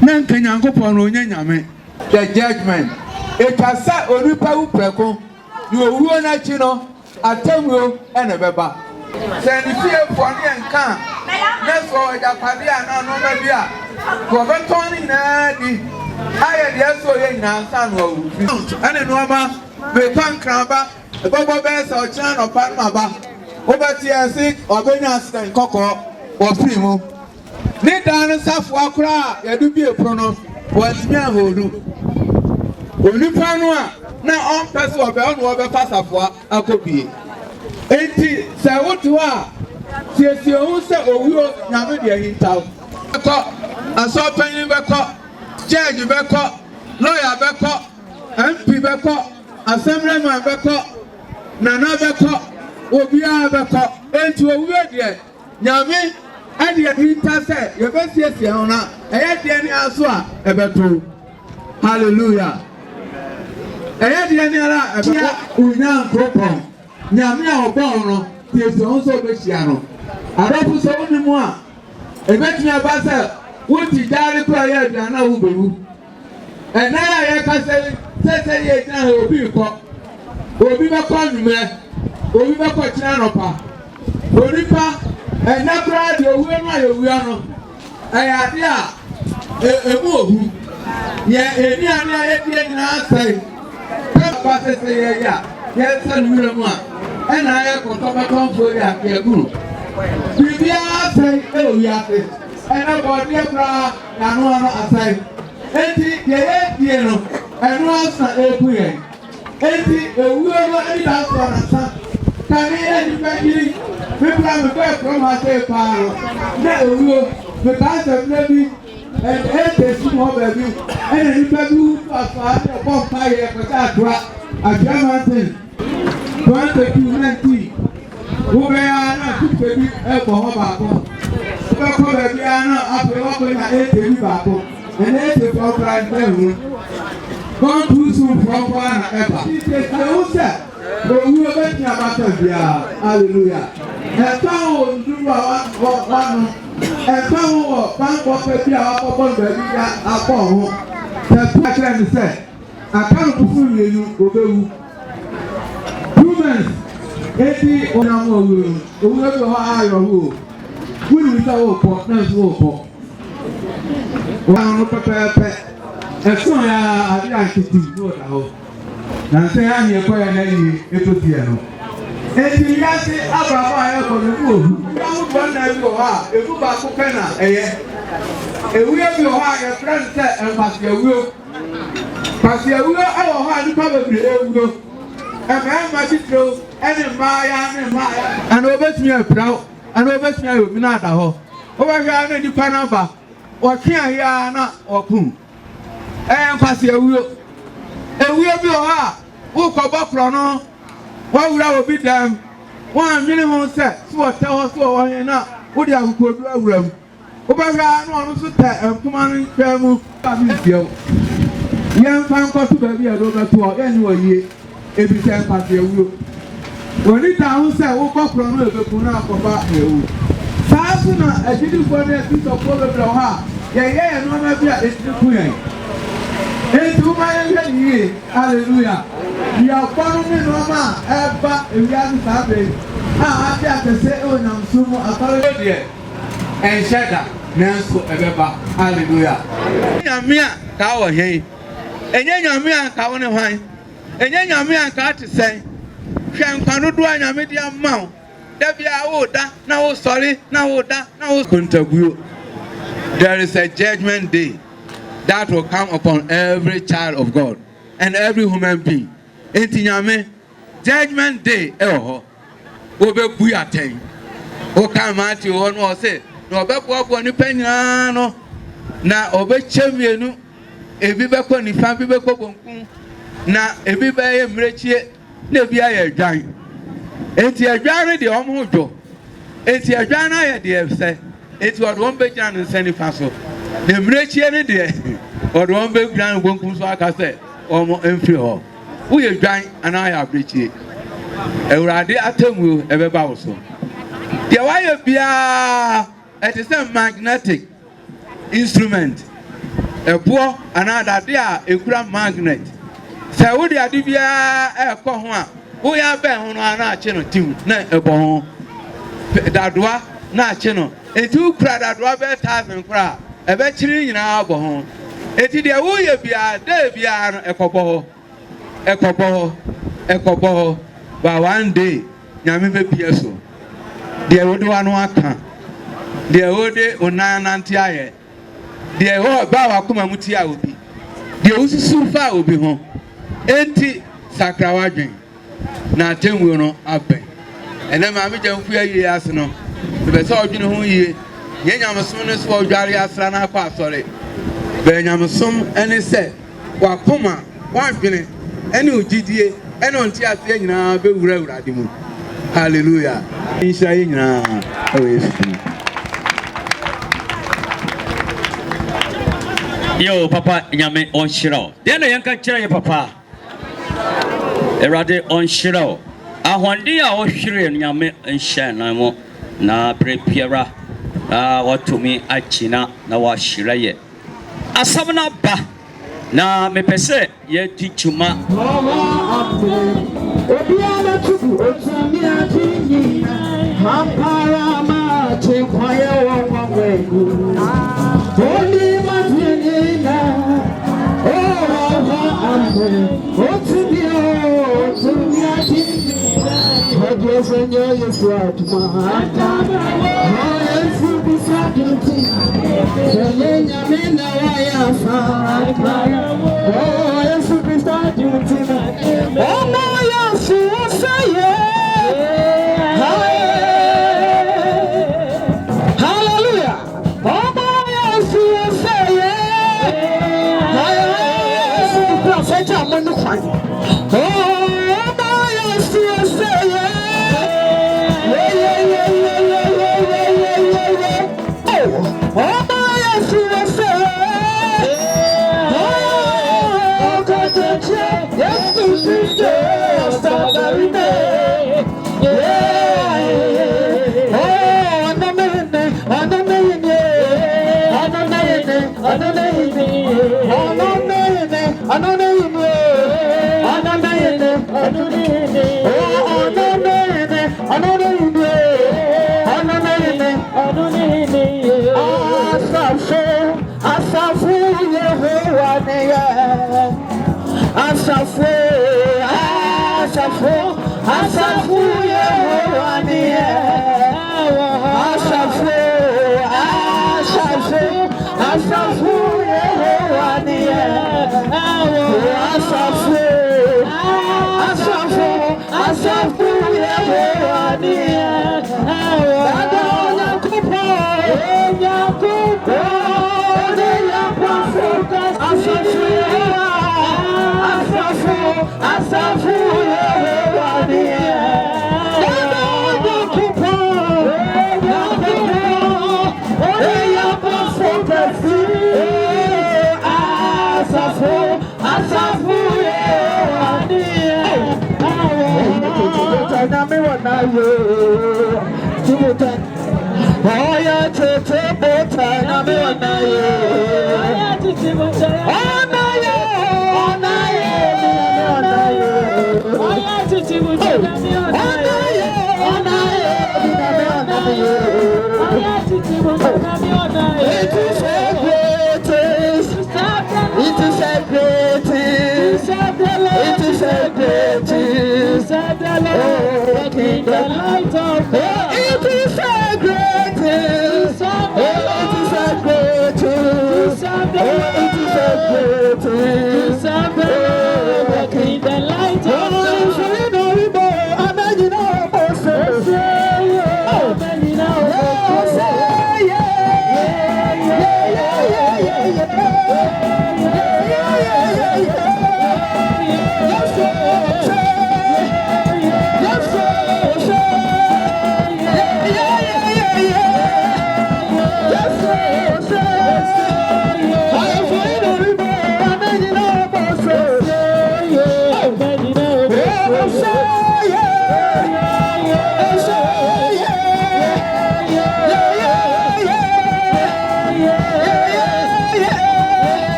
S10: na nkanyankopon no onya nyame the judgment ekasa onipa upreko ni owuo na chi no atamwo ene beba se ni fie fone enka na so ejapade ana no ma bia Govertoni nadi aya dia so ye nyansa no awu ane no ama me pankraba bobo be se o chan no pan maba obati ase obenya stand kokko o free mu ni dan safo akura ya du bi epro no wantimi ahodu onipa no a na on pese obe on obe pasafo akobie enti se wotu a siesie hu se owuo nyame de ahintaw aso panyin beko judge beko lawyer beko MP beko assemblyman beko nana beko obia beko enti owuo de nyame ade hinta se ye besiesie ho na eye de ni aso a ebeto hallelujah eye de ni ara ebia unya nkropon nyame a obo no tieso ho so behia no arafu so nimu a ebetumi abasa wuti jari kura ya aduana wo bewu ena ya ka se ye na obi ko obi be kwa nume obi be kwa china no pa onipa ena kra de owu no ayewu no ayade a emu ohu ye eni ani aye die na sai pa se se ye ya ye se nume mu a ena aye ko to ba ton fo ya ke guru bibia sai e owi ate ena bo de kra na no ano asai enti ye die no enu asa eku ye enti ewu no ani da so na sa kani eni bajiri me plan me go from ma say pa na ewu me ka se na bi e su mo ba bi eni ni ba bi fa na bo pa ye ko ta dra mountain 2020 wo be ya na tu pe bi e bo ho ba ko be ko be bi ana ape wo ko na e te bi ba ko ene e te ko kra ndu God who soon from one ever. He says, I will say, but we will make you about it. Hallelujah. And some do one, and some will bank up a few hours upon the president said, I can't fool you, obey 2 months, 80 on our room, whoever are your room. We will our partners will. One prepare. Ẹ̀sùn ya àbí àkìtì yóò dà ó. Nàǹtẹ̀ yá ni ẹ̀kọ́ yẹn lẹ́yìn ètò tiẹ̀ nù. Ètì yá sí Abrahamu ayẹ́kọ̀ọ́ ní kú òhù. Yáwó gbọ́n náà bí ọ̀họ́ à, èkú baako pẹ́ nà ẹ̀yẹ. Ewúyẹ́ bí ọ̀họ́ à yẹ fẹ́ ní sẹ́ ẹ̀mpàsì ewúyo. Pàsì ewúyo ẹ̀wọ̀ ọ̀họ́ à nípa bèbèrè ewúyo. Ẹ̀mẹ̀ẹ́mà títúrò ẹni mmáyà ní mmáyà. Ẹni o bẹ́ tún yẹ pìrà ó, ẹni o bẹ́ tún yẹ omi náà dà hɔ. Ó bẹ́ hwẹ́ ẹni nípa náà bà, ọ̀kí àyà náà ọ̀kùn. Emphasis ewuyo bi oha wo ko bokro no wa wura obi dam wa nwene ho se so te ho so wo hen na wo di akoko bi awura mu wo ba hwa no no so ta empuma no hwa mu ba mi fie yen fan ko to ba bi e do ba to o yen wo yie e bi se emphasis ewuyo woni ta ho se wo bokro no e be ku na akoba ewu sa so na agidi fo na bi so ko be bro ha ye no na bi a etiku yen Etu maye ye hallelujah. Ya kwanu ni noma eba ewianu sabe. Ati atese o na msumu akare de. Ensheda nanso ebeba hallelujah. Nyame a ka wo hen. Enye nyame a ka wo ne hwan. Enye nyame a ka te sen. Hwe nkwano do anyame dia mawo. Da bia wo da na wo sorry na wo da na wo kontaguo. There is a judgment day that will come upon every child of God and every human being. Enti nyame judgment day eho obe bu aten o kan mati o no say no obe bobo ni panyina no na obe chemienu ebi be ko ni fa bi be ko bonkun na ebi be ye mrechie na ebi aye dwan enti adwan de omo jo enti adwan na ye de se enti odwo be gyan nsani fa so na mrechie ne de odwo be gyan bonkun so aka se omo emfiri ho wo ye dwan ana ya brechie ewurade atamu ebeba wo so de wa ye bia it is a magnetic instrument ebo ana dade a ekura magnet se wo de ade bia ekọ ho a wo ya be ho no ana ache no tim na ebo ho dadoa na ache no etu kura dadoa be 1000 kura ebe chiri nyina abo ho eti de wo ye bia de bia no ekobo ho but one day nyame be bia so de wo do anu aka de wo de onanante aye de wo ba wa kuma muti a obi de ususu fa obi ho enti sakrawa dwen na atenwu no aben ene ma me Gyamfuaa yie ase no be se odwene ho yie ye nyamesom ne so odware asra na akwa asore be nyamesom ene se wa kuma wa dwene ene ogidie ene onti ase nyina be wura wurade mu hallelujah insha ye nyina
S3: yo papa nyame on shiro de na yanka kira ye papa erade on shiro ahwande a wo hwire nyame nhye na mo na prepare watumi achina na wa shira ye asabna ba na mepese ye tichuma
S5: Obiara tubu otumi adini hampara ma chekwaya wangwegu Oli madini na oh ambe otumi adini Hagesenyo Yesu atuma Yesu bisaduti Selenya mena wayafa Yesu bisaduti Hallelujah.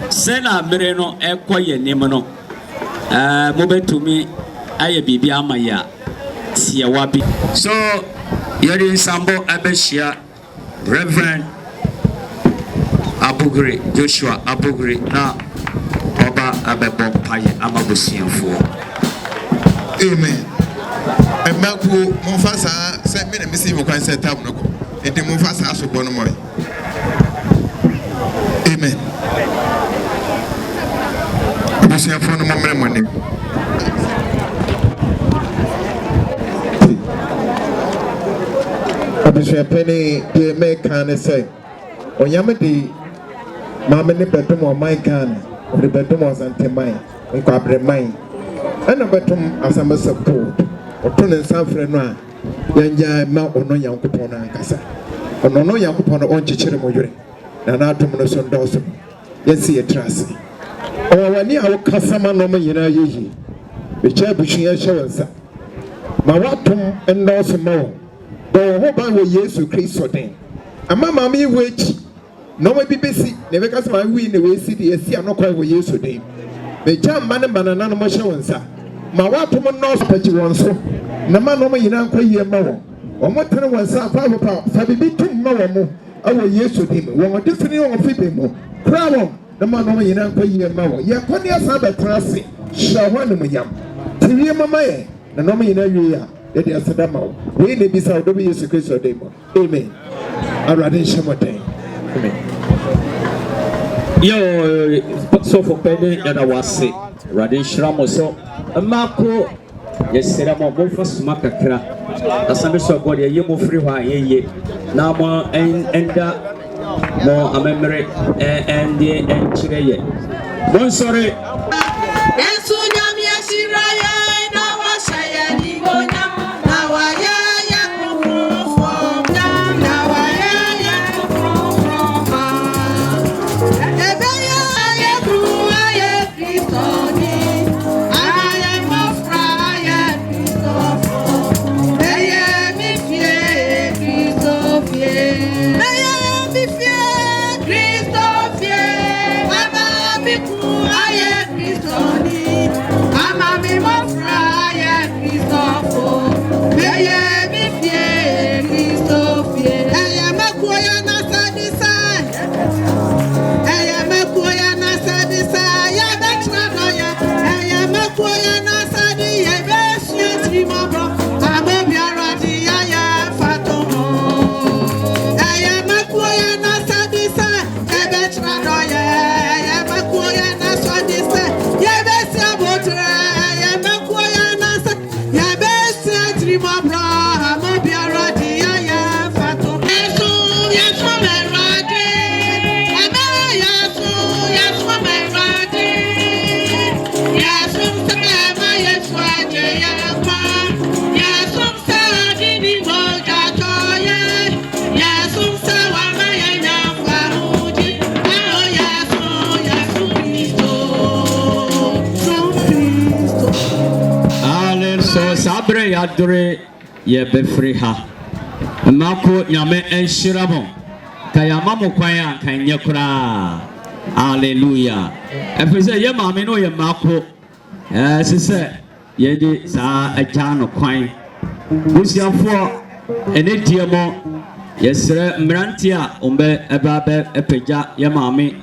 S3: Sena Mereno Equay Nemono Mobetumi Aya Bibi Amaya Siawabi. So Yeri Sambo Abeshia Reverend Abugri Joshua Abugri na Oba Abebo Paye Amabusianfo.
S11: Amen. Emmaku Mufasa sent me a missing one set up no. And the Mufasa so bonomoy. Amen. Busianfo no more money.
S12: Abisha penny de make can say. Oyamadi Mamma bedroom or my can, or the bedroom was anti mine, and quabre mine. And a bedroom as a mess of gold, or turn in San Frenua, Yanja Mount or no young coupon and Cassa, or no young coupon on Chichimoyuri, and Atomonos on Dawson. Yes, see a trust. Or when you are Cassama no man, you know, ye, the chair between showers. Mawatum and Dawson Mow, though hope I will yes to Chris Sotin. A mamma me wait. No, my BBC never cast my win the way city. See, I'm not quite with you today. me jam man banana no mo hye wonsa ma wato mo no spachi won so na ma no mo yina nkwa yie ma wo omo tere wonsa fa papa fa bibi tum ma wo mo awo Yesu dim wo de fini wo fi be mo kra wo na ma no mo yina nkwa yie ma wo ye kwani asa ba trase hwa hwa no mo yam tiwie mama ye na no mo yina wie ya de de asada ma wo we ne bisa wo do Yesu Kristo dim amen arade shemoten amen.
S3: Yo, so for penny that I was sick. Radin Shramo so a Marco, yes, said I'm going for Smakakra. A Sunday so good, a yemo free wine ye. Now more and more a memory and the and Chile. One sorry. Sabre adore ye befri ha mako nyame enshiramo kayama mo kwan kan nye kura hallelujah efese ye maame no ye mako sese ye di sa aja no kwan busiafo ene diemo ye sere mrantia ombe eba be epeja ye maame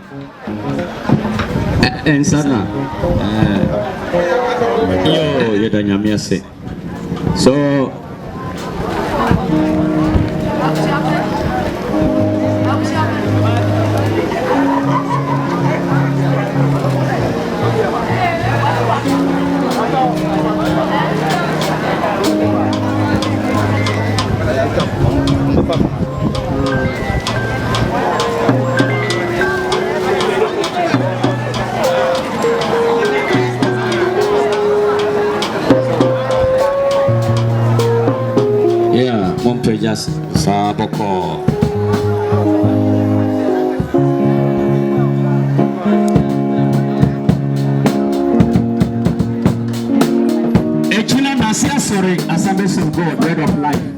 S3: ensana yo ye da nyame ase. So just saboko echuna nasia sorry assemblies of God bread of life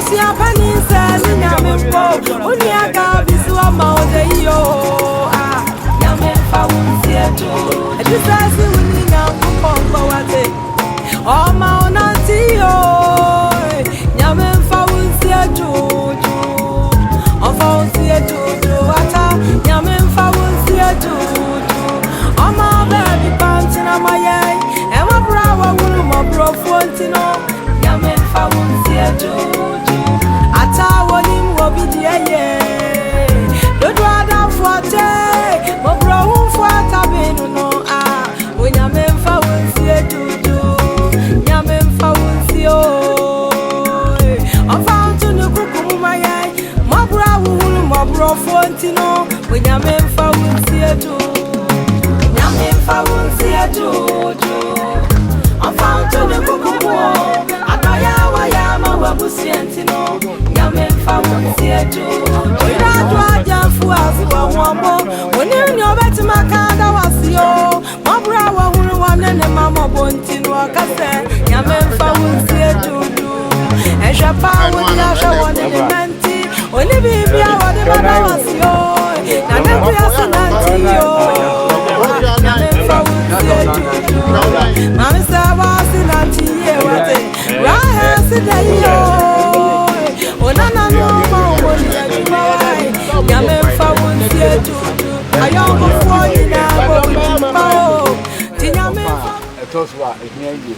S5: Abusia Panisa, Yampo, Uniaga, Bisuama, Odeyo, Yampa won't see it too. And this is the winning out for what it. Oh, Mount Antio, Yampa won't see it too. Of all see it too, Yampa won't see it too. Oh, my baby, Pantin, my eye, and my brother, my bro, Fontino, Yampa won't see it too. Atawolim will be the don't rather for take, my bro, for Tabino. When your men will see it to Yampa will see I'm found to the cook, my brother, my bro, Fontino. When your men will see it to Yampa will see it to I'm found to the cook. Wabusientino, Gyamfuaa won't see it too. We don't do Gyamfuaa for one more. When you know better, my kind was you. My brother who won and Mamma Bontino, Cassa, Gyamfuaa won't see it too. And Japan would not show one element. Only be what the mother was you. And then we are saying Gyamfuaa won't see it too. Mamma said, was in that Right, today, oh, no, Gyamfuaa won't see it too. I am before you now.
S10: I told you what, it's near you.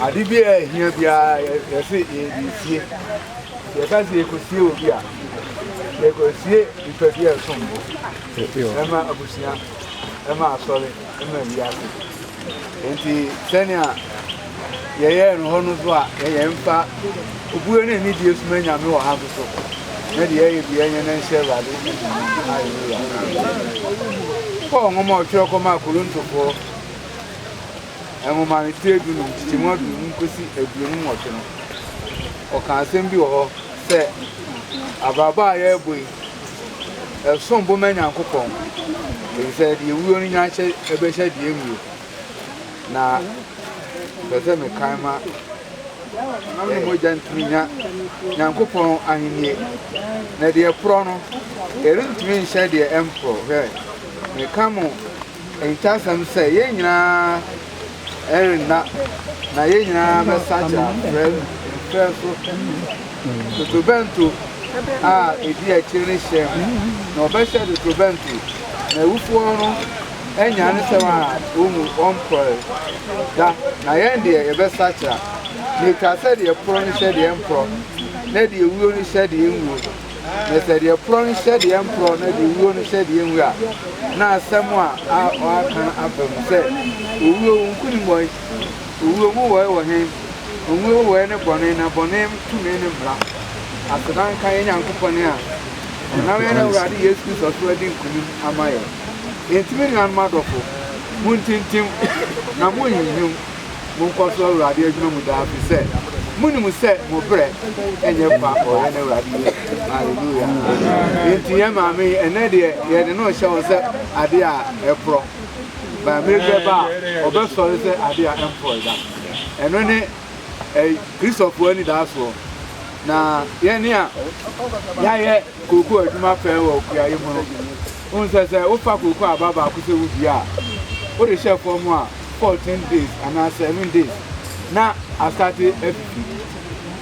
S10: I did be here, I see it. You can't see you could see you here. They could see it because you are some. Emma Abusia, Emma, sorry, Emma. Enti senia yeye no hono so a yeye mfa obuo ne ni die suma nyame wo ha so na de yeye bia nya na nse wade ko ngomo otwe ko ma kuruntofo engoma ni tedu no titimu adu nkosi aduonu motwe no o ka asem bi wo ho se ababa ya eboi esombo manya nkopon e se de wuo ni nya hye ebe hye de emu na bese me kaima na mo jantumi nya nyankopon ahenie na de pro no erintumi nhye de empro he me kamo entasam se ye nyina erina na ye nyina be sacha to bento edi a chire hye na obehye de to bento na wufuo no enya ne sewa omu ompore da na yende ye be sacha ni ka se de pro ni se de empro na de ewuo ni se de enwuo na se de pro ni se de empro na de ewuo ni se de enwu a na asemu a kan abam se ewuo nkuni boy ewuo mu wo he ewuo wo ne bone na bone tumi ne bra asedan kan nyankopone a na we na urade Yesu so so adi nkuni amaye Entimi ni anmadofo muntintim na munyinhum munkoso awurade adwuma mu da fi se munimu se mo bre enye pa o na awurade hallelujah enti ya maame ene de ye de no hye wo se ade a epro ba mege ba obeso se ade a empro da eno ne Christopher ani da so na ye ni a ya ye koku adwuma pe wo kuya ye mu unse se ufa kuku ababa akuse wubia o de chef for mo 14 days and 7 days na asate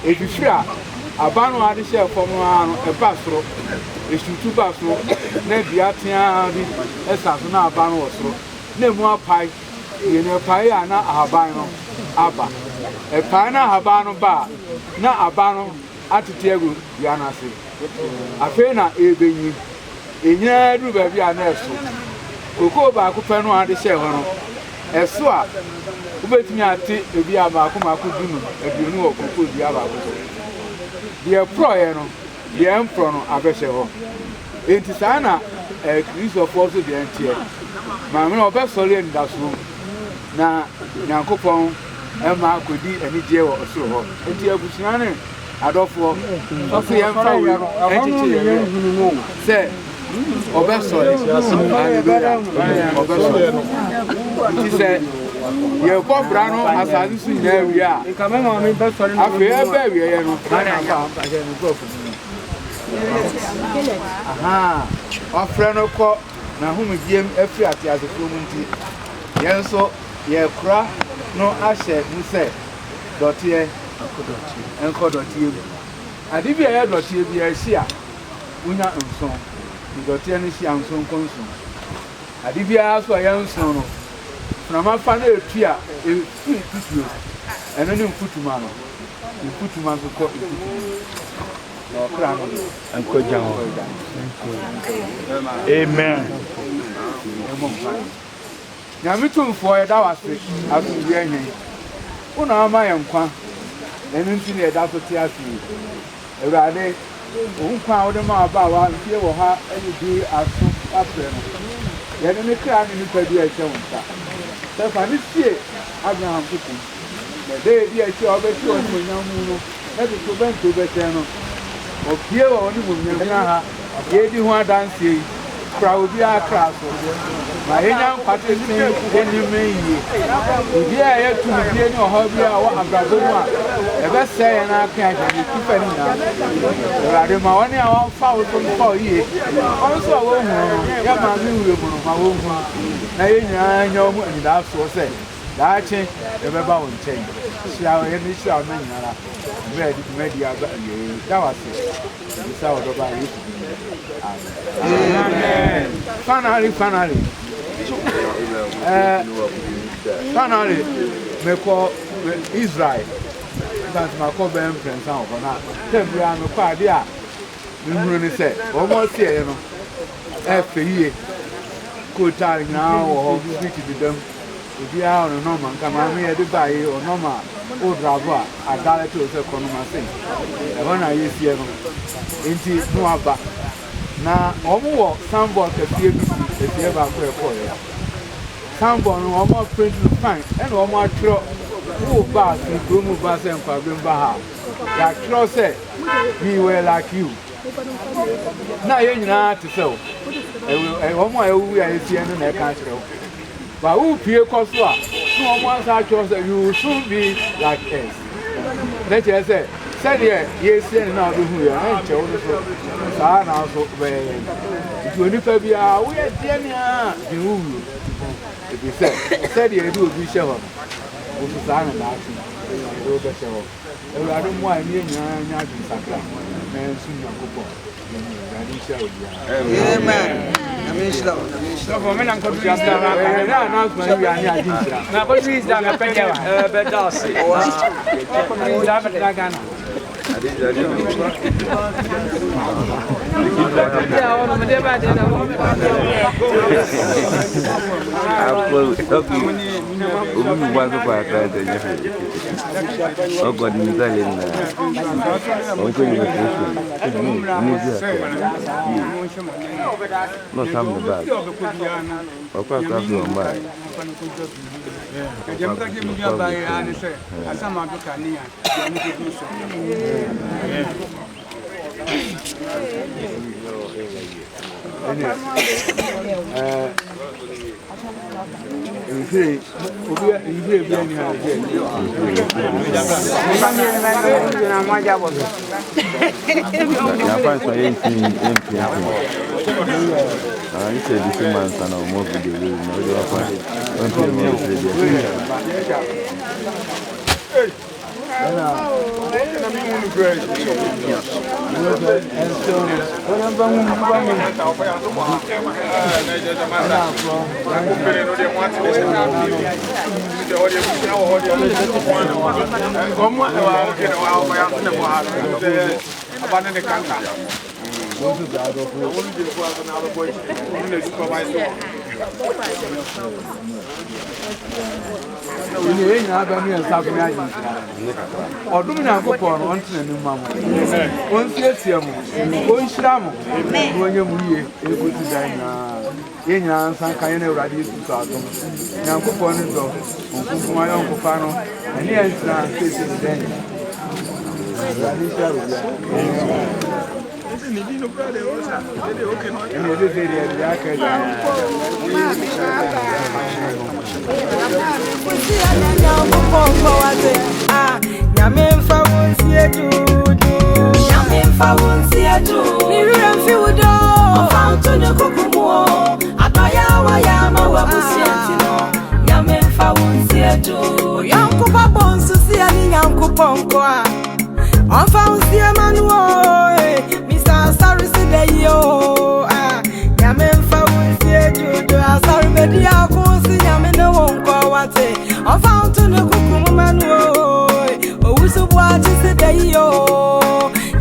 S10: efifi a abanu ade chef for mo anu e basro eshutu basro na bia tia bi esaso na abanu wosro na mu apai ye ne pai ana ahaban no aba e pai na ahaban no ba na abanu atete agu bia na se afi na ebenyi Enya du ba bia na eso koko ba ko pe no ade hye ho no eso a ubetimi ate ebi aba ko ma ko dunu aduonu wo koko bi aba ko de pro ye no de empro no abehye ho enti sa na Christopher so de entie ma me no obesori ndaso na nyankopon ema akodi anigye wo so ho enti abusua ne adofo ofi emfa wo entiche ye se obeso hallelujah obeso ti se Ye ko bra no asase su nya wi a. Nka me ma me be sori no. Afi e be wi ye no. Na anya pa je no go fu. Aha. Ofre no ko na hum diem afri ate asefo mu nti. Ye nso ye kura no ahye mu se dotie enko dotie. Ade bi ye dotie bi a hia. Unya nson. Dotie ne hia nson konson. Ade bi a so ya nson no. Na ma fa na etua e tutuo. Eno ne mfutuma no. Mfutuma so ko no kra no enko jawo. Amen. Na mitumfo e da wase aso bi enyen. Una ama yenkwa. Enu nti ne da so ti afi. Ewurade nkwa wo de ma ba wa ntie wo ha eni bi aso afre no. Ye ne kra ne nipa bi a che wonta. Sefa ni sie Abraham kukum. De di a che obeti oni monyamu no. E de to ben to bete no. Opie wo oni monyamu ha. Ye di ho adanse yi. Kra obi a kra so. Ma yenya nkwate ni eni meyi. Obi a ye tu bi ni oho bi a wo abrado mu a. E be se ye na kan ja ni tufa ni na. Ewurade ma woni a won fa wo so mfa yi. On so wo hu. Ya ma mi wure mu ma wo hu. Na yenya anya omu ani da so se. Daache e be ba won chen. Sia wo ye ni sia o na nyara. Be di media ba ye. Da wase. Sia wo do ba yi. Amen. Finally. Finally, me call Israel. That's my call them friends now. But now, temporary I'm a party. We really say, almost here, you know. FE, good time now, or speak to them. If you are on a normal, come on, me at the buy or normal, or driver, I got it to a second. I want to use here into no back. Na omo sambo kafie bi efie ba ko ekọ ya sambo no omo print fine and omo atro wo ba si promo ba se mpa bemba ha ya tro say we were like you na ye nyina te se o omo ewu ya efie no na e ka tro ba wo pie ko so a so omo asa tro say you will soon be like us let you say said yes na do hu ya enche wo so sa na so be you ni fa bia wo ye tie ni a di hu e bi said ye do bi she ho wo so sa na na ti do be she ho e wa do mu a ni nya di sakra na su na kopo ya di she ho ya amen amen shlo for me na ko bi asta na announcement ya ni adi na ko bi isa na pege wa be dasi ko da be da gana Odumina ko pon on tene mamu on siesie mu on hira mu onye mu ye eguti dan na ye nyina nsan kan na Awurade Yesu so atom Nyankopon ne do onkunkum ayo onkufa no ene ensna sese den Awurade sharu ya
S5: On found the Amonu, Mr. Sorry, say yo. Yamen found the Judo, sorry, Media, course, Yamino won't go what on found to the Kukumanu, oh, so watch the yo.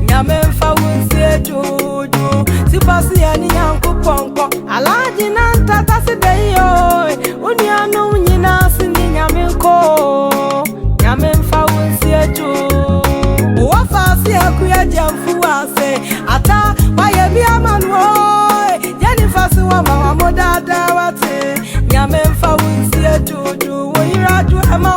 S5: Yamen found the Judo, Sipasi and Yanko Ponko, a large in Antata, say yo. Uniano, Nina, singing Yaminko, Yamen found the Judo. Gyamfuaa say ata why be Amonu Jennifer so mama moda da wate nyame mfa wunsi etudu wo yira du ama